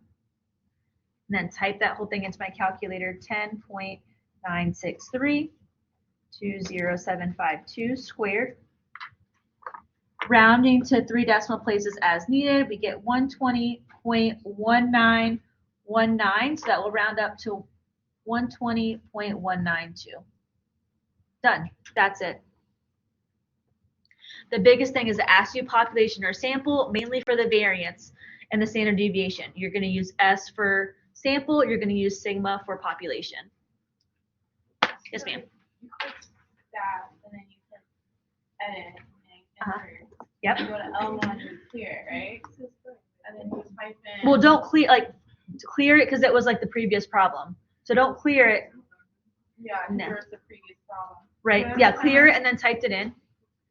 and then type that whole thing into my calculator, 10.96320,752 squared. Rounding to 3 decimal places as needed, we get 120.1919, so that will round up to 120.192. Done. That's it. The biggest thing is to ask you population or sample, mainly for the variance and the standard deviation. You're going to use S for sample, you're going to use sigma for population. Yes, ma'am. You click stat and then you click edit and enter. Yep. You go to L1 and clear, right? And then you type in. Well, don't clear, like, clear it because it was like the previous problem. So don't clear it. Yeah, No. here's the previous problem. Right. So Yeah, every clear time it and then typed it in.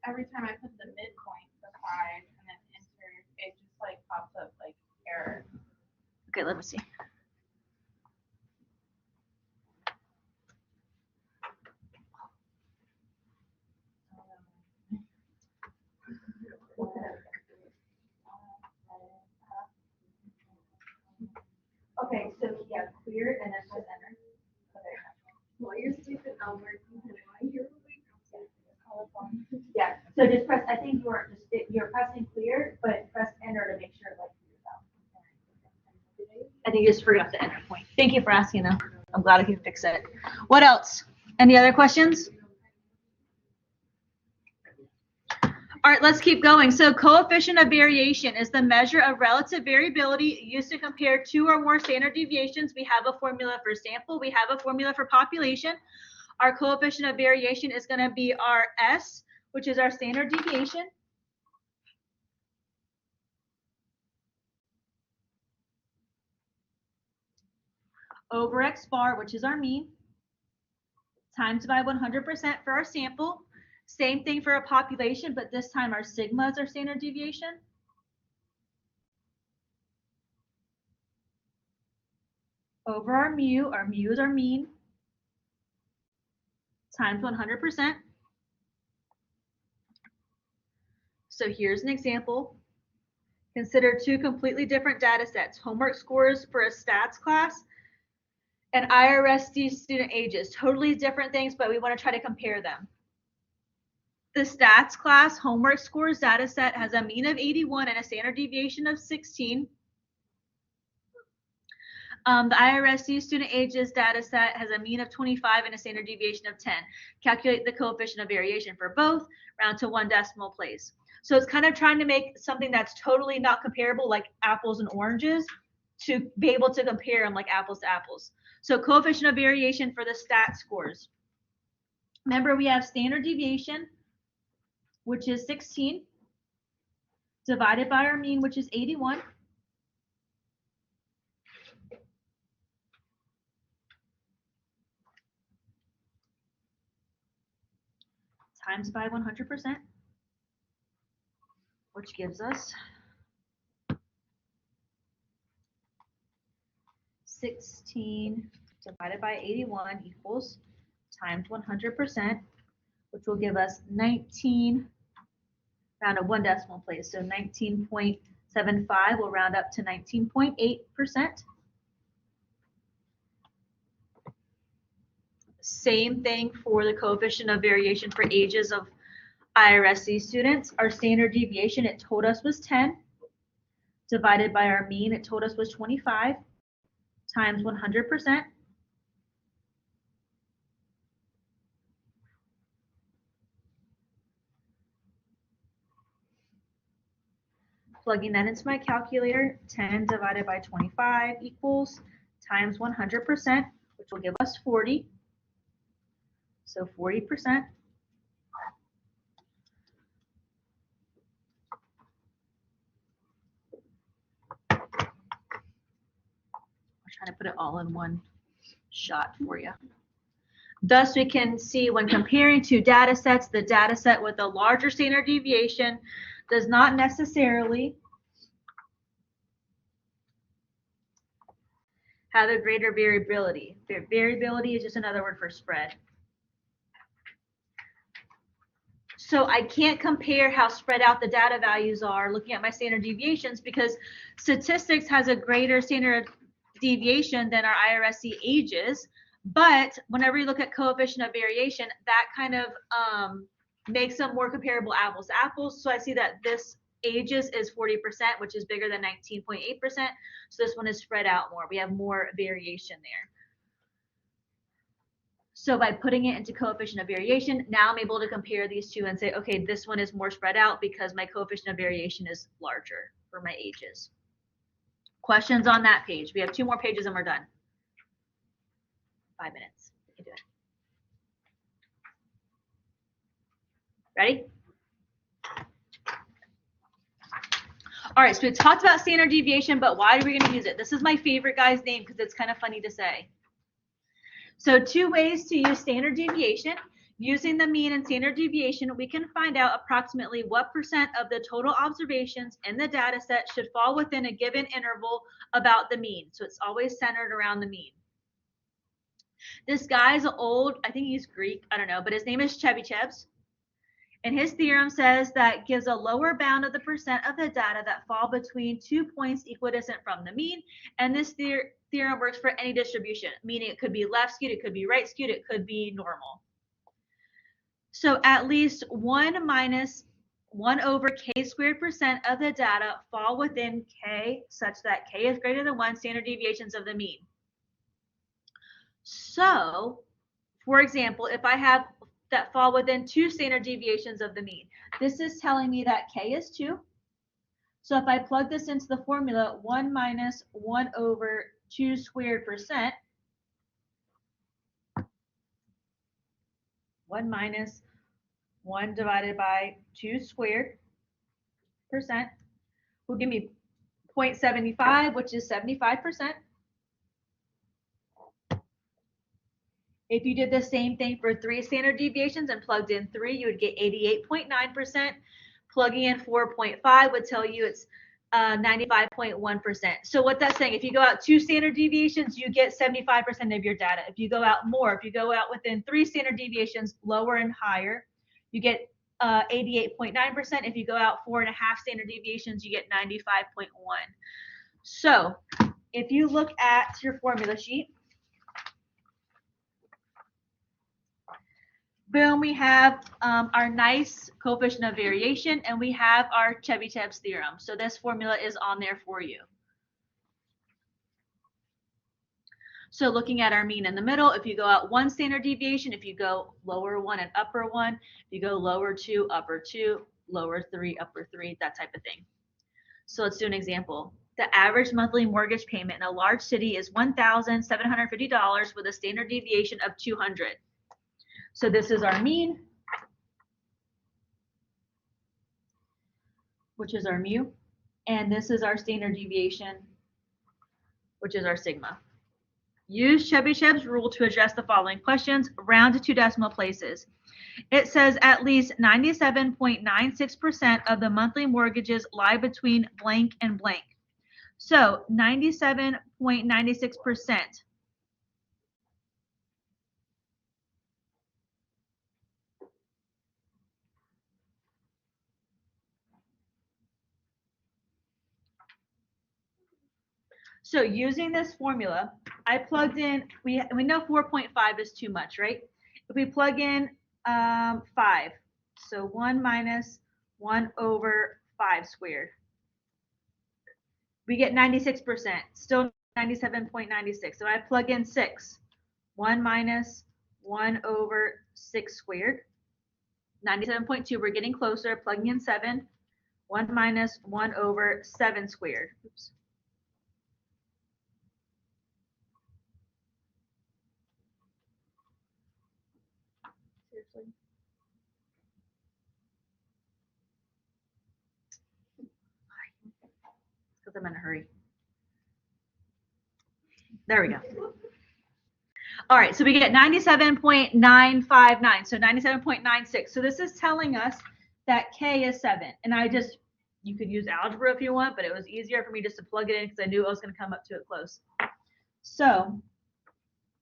Every time I put the midpoint aside and then enter, it just like pops up like error. Okay, let me see. Okay, so yeah, clear it and then press enter. Okay. While you're sleeping, I'm working. While you're awake, Yeah, so just press, I think you're pressing clear, but press enter to make sure it like clears out. I think you just forgot the enter point. Thank you for asking though. I'm glad I can fix it. What else? Any other questions? All right, let's keep going. So coefficient of variation is the measure of relative variability used to compare 2 or more standard deviations. We have a formula for sample. We have a formula for population. Our coefficient of variation is going to be our S, which is our standard deviation. Over X bar, which is our mean, times by 100% for our sample. Same thing for a population, but this time our sigma is our standard deviation. Over our mu is our mean, times 100%. So here's an example. Consider two completely different data sets, homework scores for a stats class and IRSD student ages. Totally different things, but we want to try to compare them. The stats class homework scores data set has a mean of 81 and a standard deviation of 16. The IRSD student ages data set has a mean of 25 and a standard deviation of 10. Calculate the coefficient of variation for both, round to 1 decimal place. So it's kind of trying to make something that's totally not comparable, like apples and oranges, to be able to compare them like apples to apples. So coefficient of variation for the stat scores. Remember, we have standard deviation, which is 16, divided by our mean, which is 81. Times by 100%, which gives us 16 divided by 81 equals times 100%, which will give us 19, round to 1 decimal place. So 19.75 will round up to 19.8%. Same thing for the coefficient of variation for ages of IRSC students. Our standard deviation, it told us was 10, divided by our mean, it told us was 25, times 100%. Plugging that into my calculator, 10 divided by 25 equals times 100%, which will give us 40. So 40%. I'm trying to put it all in one shot for you. Thus, we can see when comparing two data sets, the data set with a larger standard deviation does not necessarily have a greater variability. Variability is just another word for spread. So I can't compare how spread out the data values are looking at my standard deviations, because statistics has a greater standard deviation than our IRSC ages. But whenever you look at coefficient of variation, that kind of makes them more comparable apples to apples. So I see that this ages is 40%, which is bigger than 19.8%. So this one is spread out more. We have more variation there. So by putting it into coefficient of variation, now I'm able to compare these two and say, okay, this one is more spread out because my coefficient of variation is larger for my ages. Questions on that page? We have 2 more pages and we're done. 5 minutes. We can do it. Ready? All right, so we talked about standard deviation, but why are we going to use it? This is my favorite guy's name because it's kind of funny to say. So 2 ways to use standard deviation. Using the mean and standard deviation, we can find out approximately what percent of the total observations in the data set should fall within a given interval about the mean. So it's always centered around the mean. This guy's old, I think he's Greek, I don't know, but his name is Chebyshev. And his theorem says that gives a lower bound of the percent of the data that fall between 2 points equidistant from the mean. And this theorem works for any distribution, meaning it could be left skewed, it could be right skewed, it could be normal. So at least 1 minus 1 over k squared percent of the data fall within k such that k is greater than 1 standard deviations of the mean. So, for example, if I have that fall within 2 standard deviations of the mean, this is telling me that k is 2. So if I plug this into the formula, 1 minus 1 over 2 squared percent, 1 minus 1 divided by 2 squared percent will give me 0.75, which is 75%. If you did the same thing for 3 standard deviations and plugged in 3, you would get 88.9%. Plugging in 4.5 would tell you it's 95.1%. So what that's saying, if you go out 2 standard deviations, you get 75% of your data. If you go out more, if you go out within 3 standard deviations, lower and higher, you get 88.9%. If you go out 4.5 standard deviations, you get 95.1. So if you look at your formula sheet, boom, we have our nice coefficient of variation, and we have our Chebyshev's theorem. So this formula is on there for you. So looking at our mean in the middle, if you go out 1 standard deviation, if you go lower 1 and upper 1, if you go lower 2, upper 2, lower 3, upper 3, that type of thing. So let's do an example. The average monthly mortgage payment in a large city is $1,750 with a standard deviation of 200. So this is our mean, which is our mu, and this is our standard deviation, which is our sigma. Use Chebyshev's rule to address the following questions. Round to 2 decimal places. It says at least 97.96% of the monthly mortgages lie between blank and blank. So 97.96%. So using this formula, I plugged in, we know 4.5 is too much, right? If we plug in 5, so 1 minus 1 over 5 squared, we get 96%, still 97.96. So I plug in 6, 1 minus 1 over 6 squared, 97.2, we're getting closer, plugging in 7, 1 minus 1 over 7 squared. Oops. Seriously? Because I'm in a hurry. There we go. All right, so we get 97.959, so 97.96. So this is telling us that K is 7. And you could use algebra if you want, but it was easier for me just to plug it in because I knew I was going to come up to it close. So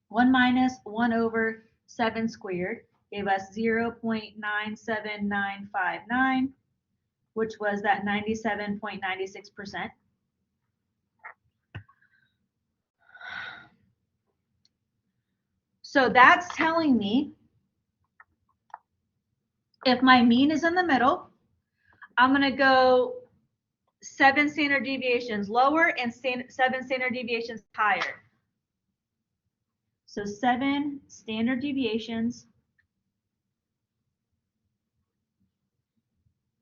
1 minus 1 over 7 squared gave us 0.97959, which was that 97.96%. So that's telling me if my mean is in the middle, I'm going to go 7 standard deviations lower and 7 standard deviations higher. So 7 standard deviations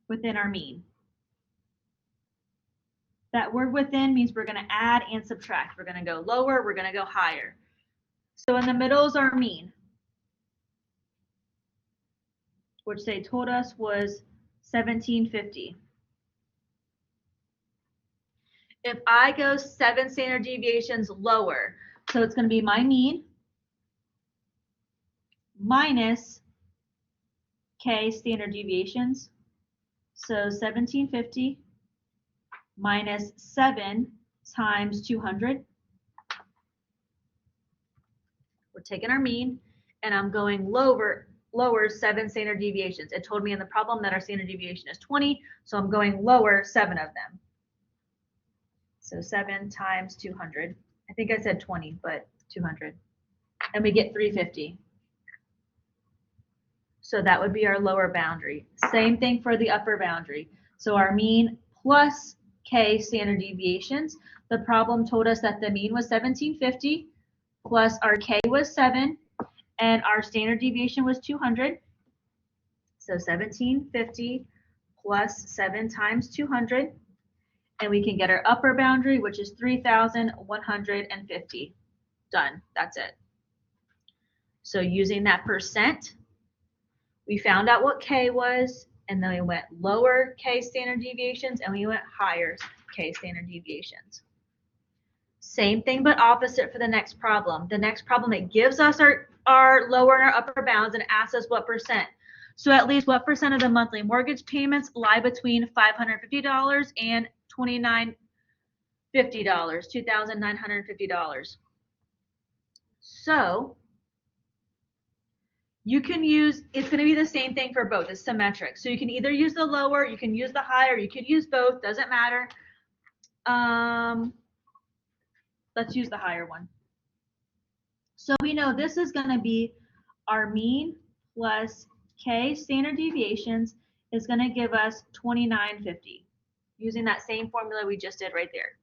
within our mean. That word within means we're going to add and subtract. We're going to go lower, we're going to go higher. So in the middle is our mean, which they told us was 1750. If I go 7 standard deviations lower, so it's going to be my mean minus K standard deviations. So 1750 minus 7 times 200. We're taking our mean, and I'm going lower 7 standard deviations. It told me in the problem that our standard deviation is 20, so I'm going lower 7 of them. So 7 times 200. I think I said 20, but 200. And we get 350. So that would be our lower boundary. Same thing for the upper boundary. So our mean plus K standard deviations. The problem told us that the mean was 1750 plus our K was 7 and our standard deviation was 200. So 1750 plus 7 times 200. And we can get our upper boundary, which is 3,150. Done. That's it. So using that percent, we found out what K was, and then we went lower K standard deviations, and we went higher K standard deviations. Same thing, but opposite for the next problem. The next problem, it gives us our our lower and our upper bounds and asks us what percent. So at least what percent of the monthly mortgage payments lie between $550 and $2,950, $2,950. So you can use, it's going to be the same thing for both. It's symmetric. So you can either use the lower, you can use the higher, you could use both, doesn't matter. Let's use the higher one. So we know this is going to be our mean plus K standard deviations is going to give us 2950 using that same formula we just did right there.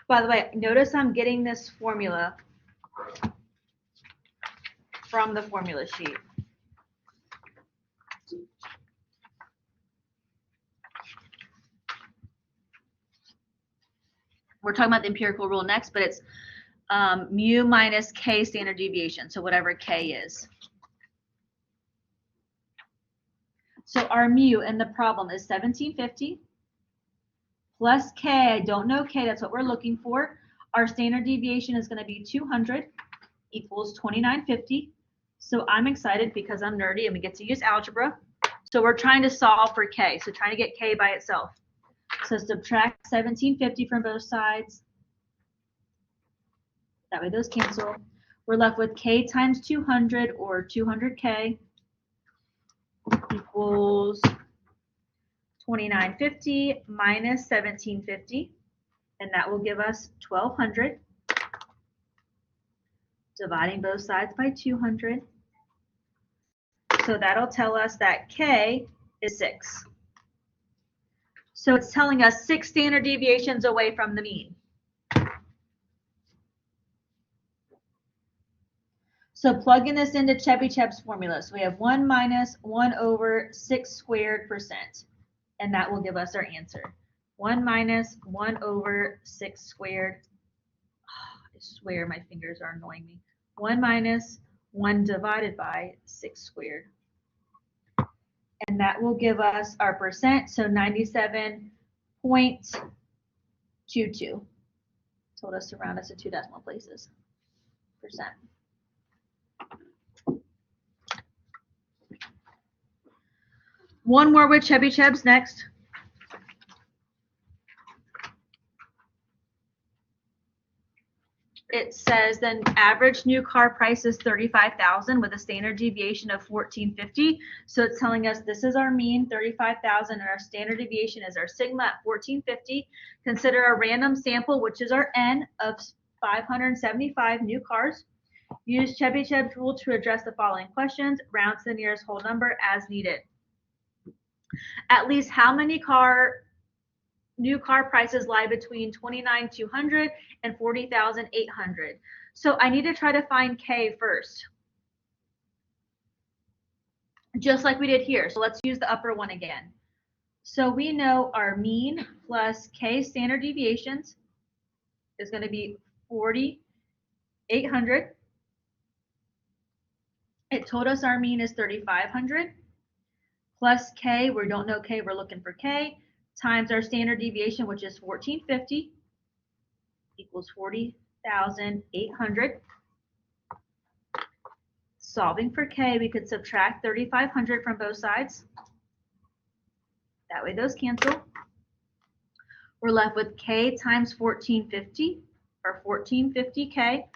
By the way, notice I'm getting this formula from the formula sheet. We're talking about the empirical rule next, but it's mu minus K standard deviation, so whatever K is. So our mu in the problem is 1750 plus K, I don't know K, that's what we're looking for. Our standard deviation is going to be 200 equals 2950. So I'm excited because I'm nerdy and we get to use algebra. So we're trying to solve for K, so trying to get K by itself. So subtract 1750 from both sides. That way those cancel. We're left with K times 200 or 200K equals 2950 minus 1750, and that will give us 1200. Dividing both sides by 200. So that'll tell us that K is 6. So it's telling us 6 standard deviations away from the mean. So plugging this into Chebyshev's formula. So we have 1 minus 1 over 6 squared percent. And that will give us our answer. 1 minus 1 over 6 squared. Oh, I swear my fingers are annoying me. 1 minus 1 divided by 6 squared. And that will give us our percent. So 97.22. Told us to round us to 2 decimal places. Percent. One more with Chebyshev's next. It says then average new car price is 35,000 with a standard deviation of 1450. So it's telling us this is our mean 35,000 and our standard deviation is our sigma at 1450. Consider a random sample, which is our N, of 575 new cars. Use Chebyshev's rule to address the following questions. Round to the nearest whole number as needed. At least how many new car prices lie between 29,200 and 40,800. So I need to try to find K first. Just like we did here. So let's use the upper one again. So we know our mean plus K standard deviations is going to be 4,800. It told us our mean is 3,500 plus K. We don't know K, we're looking for K, times our standard deviation, which is 1450, equals 40,800. Solving for K, we could subtract 3,500 from both sides. That way those cancel. We're left with K times 1450, or 1450K,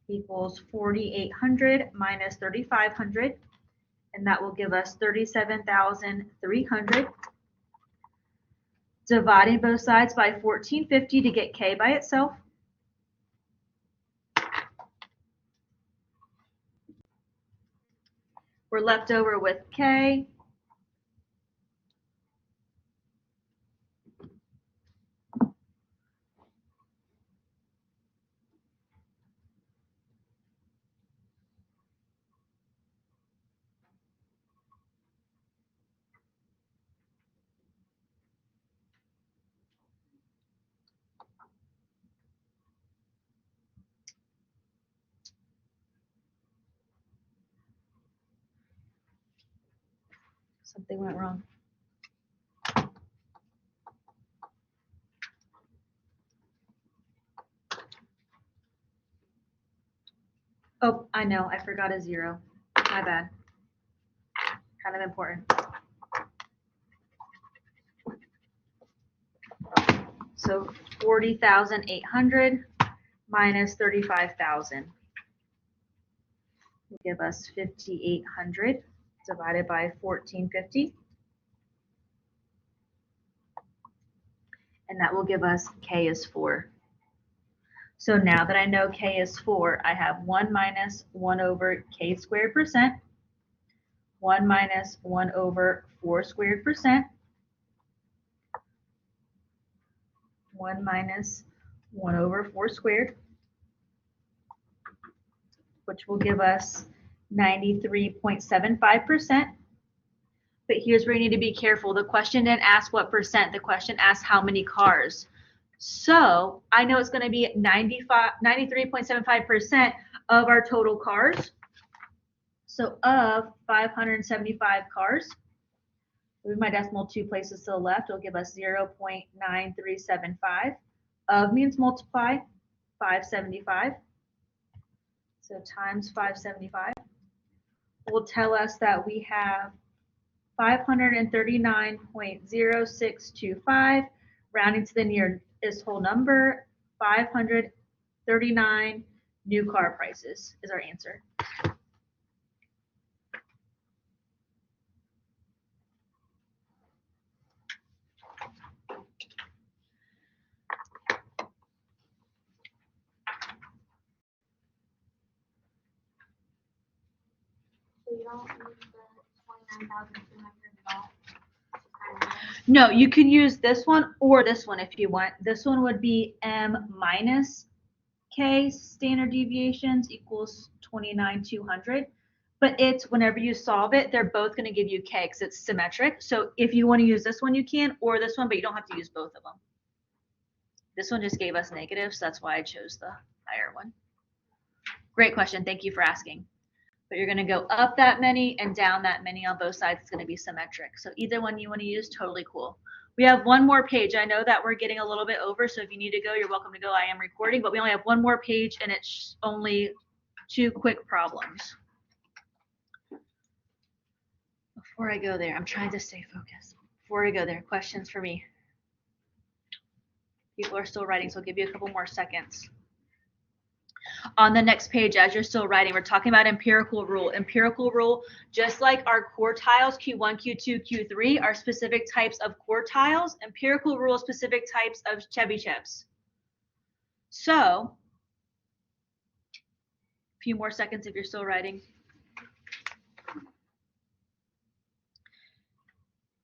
equals 4,800 minus 3,500. And that will give us 37,300. Dividing both sides by 1450 to get K by itself. We're left over with K. Something went wrong. Oh, I know. I forgot a 0. My bad. Kind of important. So 40,800 minus 35,000 will give us 5,800 divided by 1450. And that will give us K is 4. So now that I know K is 4, I have 1 minus 1 over K squared percent, 1 minus 1 over 4 squared percent, 1 minus 1 over 4 squared, which will give us 93.75%. But here's where you need to be careful. The question didn't ask what percent. The question asked how many cars. So I know it's going to be 93.75% of our total cars. So of 575 cars, move my decimal 2 places to the left, it'll give us 0.9375. Of means multiply 575. So times 575 will tell us that we have 539.0625, rounding to the nearest whole number, 539 new car prices is our answer. So you don't use the 29,200 at all? No, you can use this one or this one if you want. This one would be M minus K standard deviations equals 29,200. But it's whenever you solve it, they're both going to give you K because it's symmetric. So if you want to use this one, you can, or this one, but you don't have to use both of them. This one just gave us negatives, so that's why I chose the higher one. Great question. Thank you for asking. But you're going to go up that many and down that many on both sides. It's going to be symmetric. So either one you want to use, totally cool. We have one more page. I know that we're getting a little bit over, so if you need to go, you're welcome to go. I am recording, but we only have one more page, and it's only 2 quick problems. Before I go there, I'm trying to stay focused. Before I go there, questions for me? People are still writing, so I'll give you a couple more seconds. On the next page, as you're still writing, we're talking about empirical rule. Empirical rule, just like our quartiles, Q1, Q2, Q3, are specific types of quartiles. Empirical rule, specific types of Chebyshevs. So, a few more seconds if you're still writing.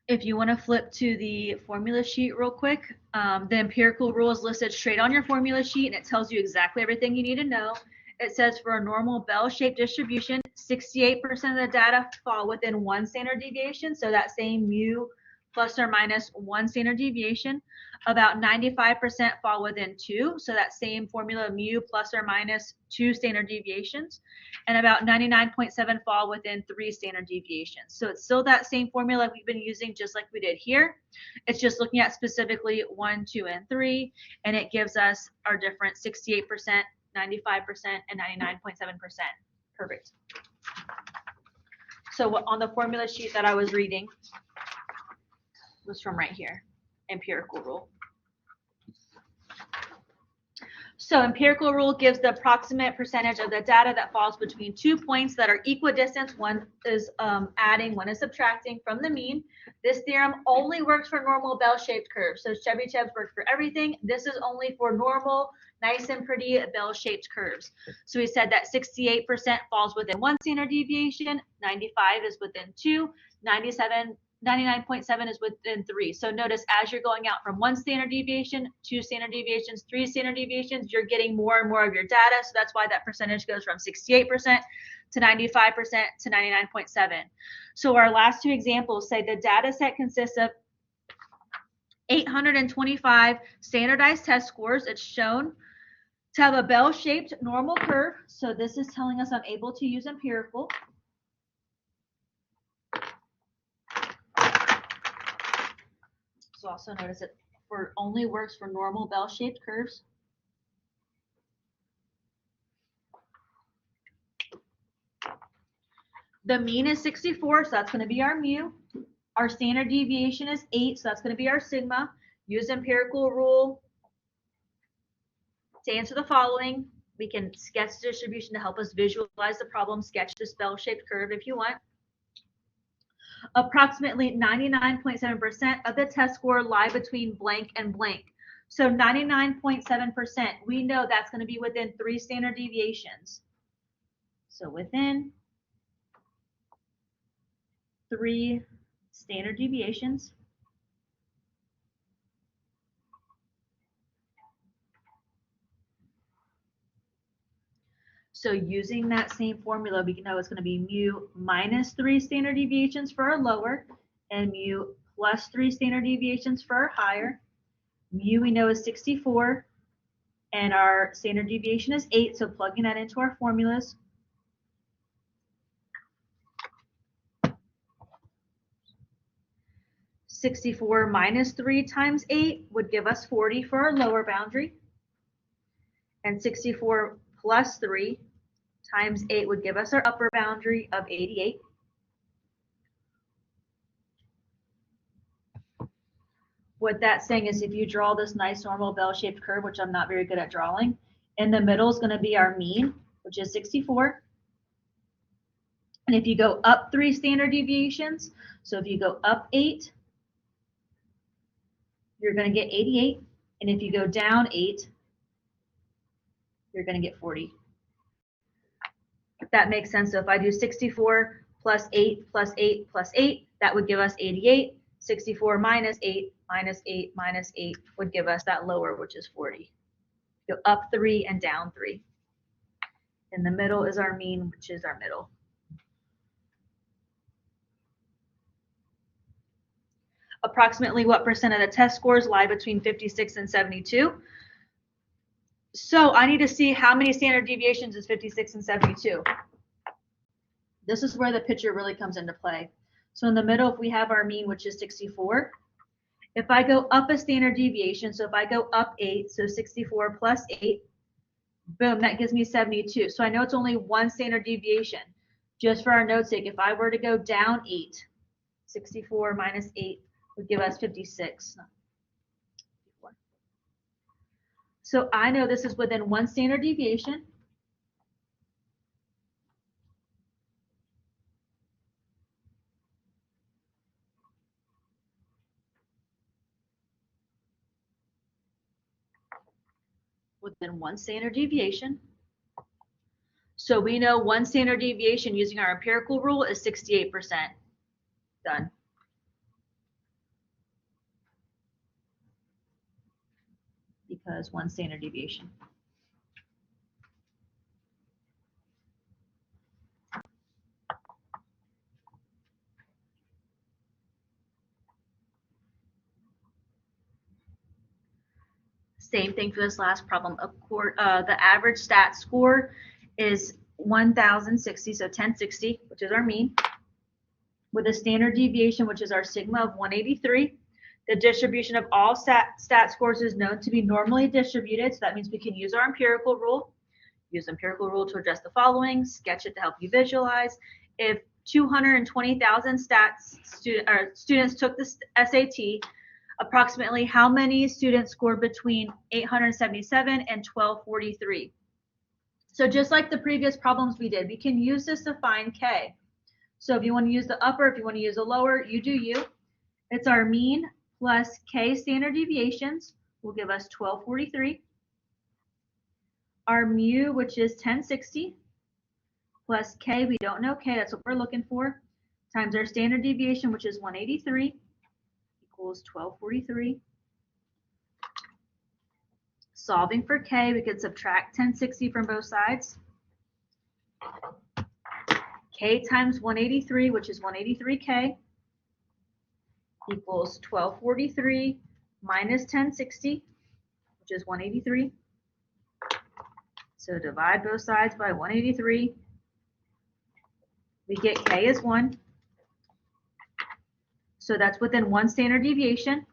If you want to flip to the formula sheet real quick, the empirical rule is listed straight on your formula sheet, and it tells you exactly everything you need to know. It says for a normal bell-shaped distribution, 68% of the data fall within 1 standard deviation, so that same mu plus or minus 1 standard deviation. About 95% fall within 2, so that same formula mu plus or minus 2 standard deviations. And about 99.7 fall within 3 standard deviations. So it's still that same formula we've been using just like we did here. It's just looking at specifically 1, 2, and 3, and it gives us our different 68%, 95%, and 99.7%. Perfect. So on the formula sheet that I was reading was from right here, empirical rule. So empirical rule gives the approximate percentage of the data that falls between 2 points that are equidistant. One is adding, one is subtracting from the mean. This theorem only works for normal bell-shaped curves. So Chebyshevs work for everything. This is only for normal, nice and pretty bell-shaped curves. So we said that 68% falls within 1 standard deviation, 95 is within 2, 99.7 is within 3. So notice as you're going out from 1 standard deviation, 2 standard deviations, 3 standard deviations, you're getting more and more of your data. So that's why that percentage goes from 68% to 95% to 99.7. So our last 2 examples say the data set consists of 825 standardized test scores. It's shown to have a bell-shaped normal curve. So this is telling us I'm able to use empirical. So also notice it only works for normal bell-shaped curves. The mean is 64, so that's going to be our mu. Our standard deviation is 8, so that's going to be our sigma. Use empirical rule to answer the following. We can sketch the distribution to help us visualize the problem, sketch this bell-shaped curve if you want. Approximately 99.7% of the test score lie between blank and blank. So 99.7%, we know that's going to be within 3 standard deviations. So within 3 standard deviations. So using that same formula, we know it's going to be mu minus 3 standard deviations for our lower and mu plus 3 standard deviations for our higher. Mu we know is 64 and our standard deviation is 8, so plugging that into our formulas. (64) minus 3 times 8 would give us 40 for our lower boundary. And 64 plus 3 times 8 would give us our upper boundary of 88. What that's saying is if you draw this nice normal bell-shaped curve, which I'm not very good at drawing, in the middle is going to be our mean, which is 64. And if you go up 3 standard deviations, so if you go up 8, you're going to get 88. And if you go down 8, you're going to get 40. If that makes sense. So if I do 64 plus 8 plus 8 plus 8, that would give us 88. 64 minus 8 minus 8 minus 8 would give us that lower, which is 40. Go up 3 and down 3. In the middle is our mean, which is our middle. Approximately what percent of the test scores lie between 56 and 72? So I need to see how many standard deviations is 56 and 72. This is where the picture really comes into play. So in the middle, if we have our mean, which is 64, if I go up a standard deviation, so if I go up 8, so 64 plus 8, boom, that gives me 72. So I know it's only 1 standard deviation. Just for our note's sake, if I were to go down 8, 64 minus 8 would give us 56. So I know this is within 1 standard deviation. Within 1 standard deviation. So we know 1 standard deviation using our empirical rule is 68%. Done. Because 1 standard deviation. Same thing for this last problem. The average stat score is 1,060, so 1060, which is our mean, with a standard deviation, which is our sigma of 183. The distribution of all stat scores is known to be normally distributed, so that means we can use our empirical rule. Use empirical rule to address the following, sketch it to help you visualize. If 220,000 students took this SAT, approximately how many students scored between 877 and 1243? So just like the previous problems we did, we can use this to find K. So if you want to use the upper, if you want to use the lower, you do you. It's our mean plus K standard deviations will give us 1243. Our mu, which is 1060, plus K, we don't know K, that's what we're looking for, times our standard deviation, which is 183, equals 1243. Solving for K, we could subtract 1060 from both sides. K times 183, which is 183K, equals 1243 minus 1060, which is 183. So divide both sides by 183. We get K is 1. So that's within 1 standard deviation.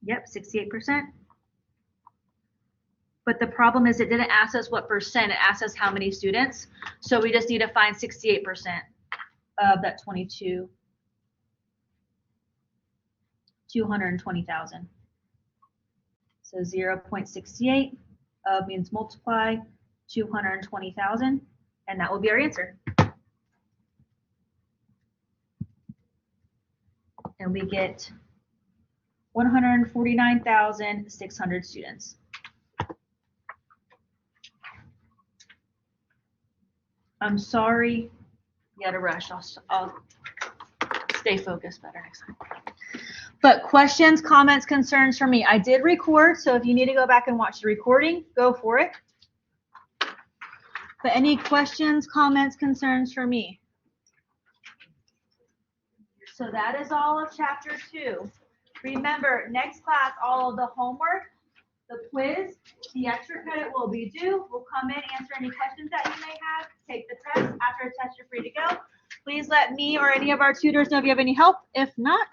Yep, 68%. But the problem is it didn't ask us what percent, it asked us how many students. So we just need to find 68% of that 220,000. So 0.68 means multiply 220,000, and that will be our answer. And we get 149,600 students. I'm sorry, you had to rush. I'll stay focused better next time. But questions, comments, concerns for me. I did record, so if you need to go back and watch the recording, go for it. But any questions, comments, concerns for me? So that is all of chapter 2. Remember, next class, all of the homework, the quiz, the extra credit will be due. We'll come in, answer any questions that you may have, take the test. After the test, you're free to go. Please let me or any of our tutors know if you have any help. If not,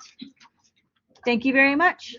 thank you very much.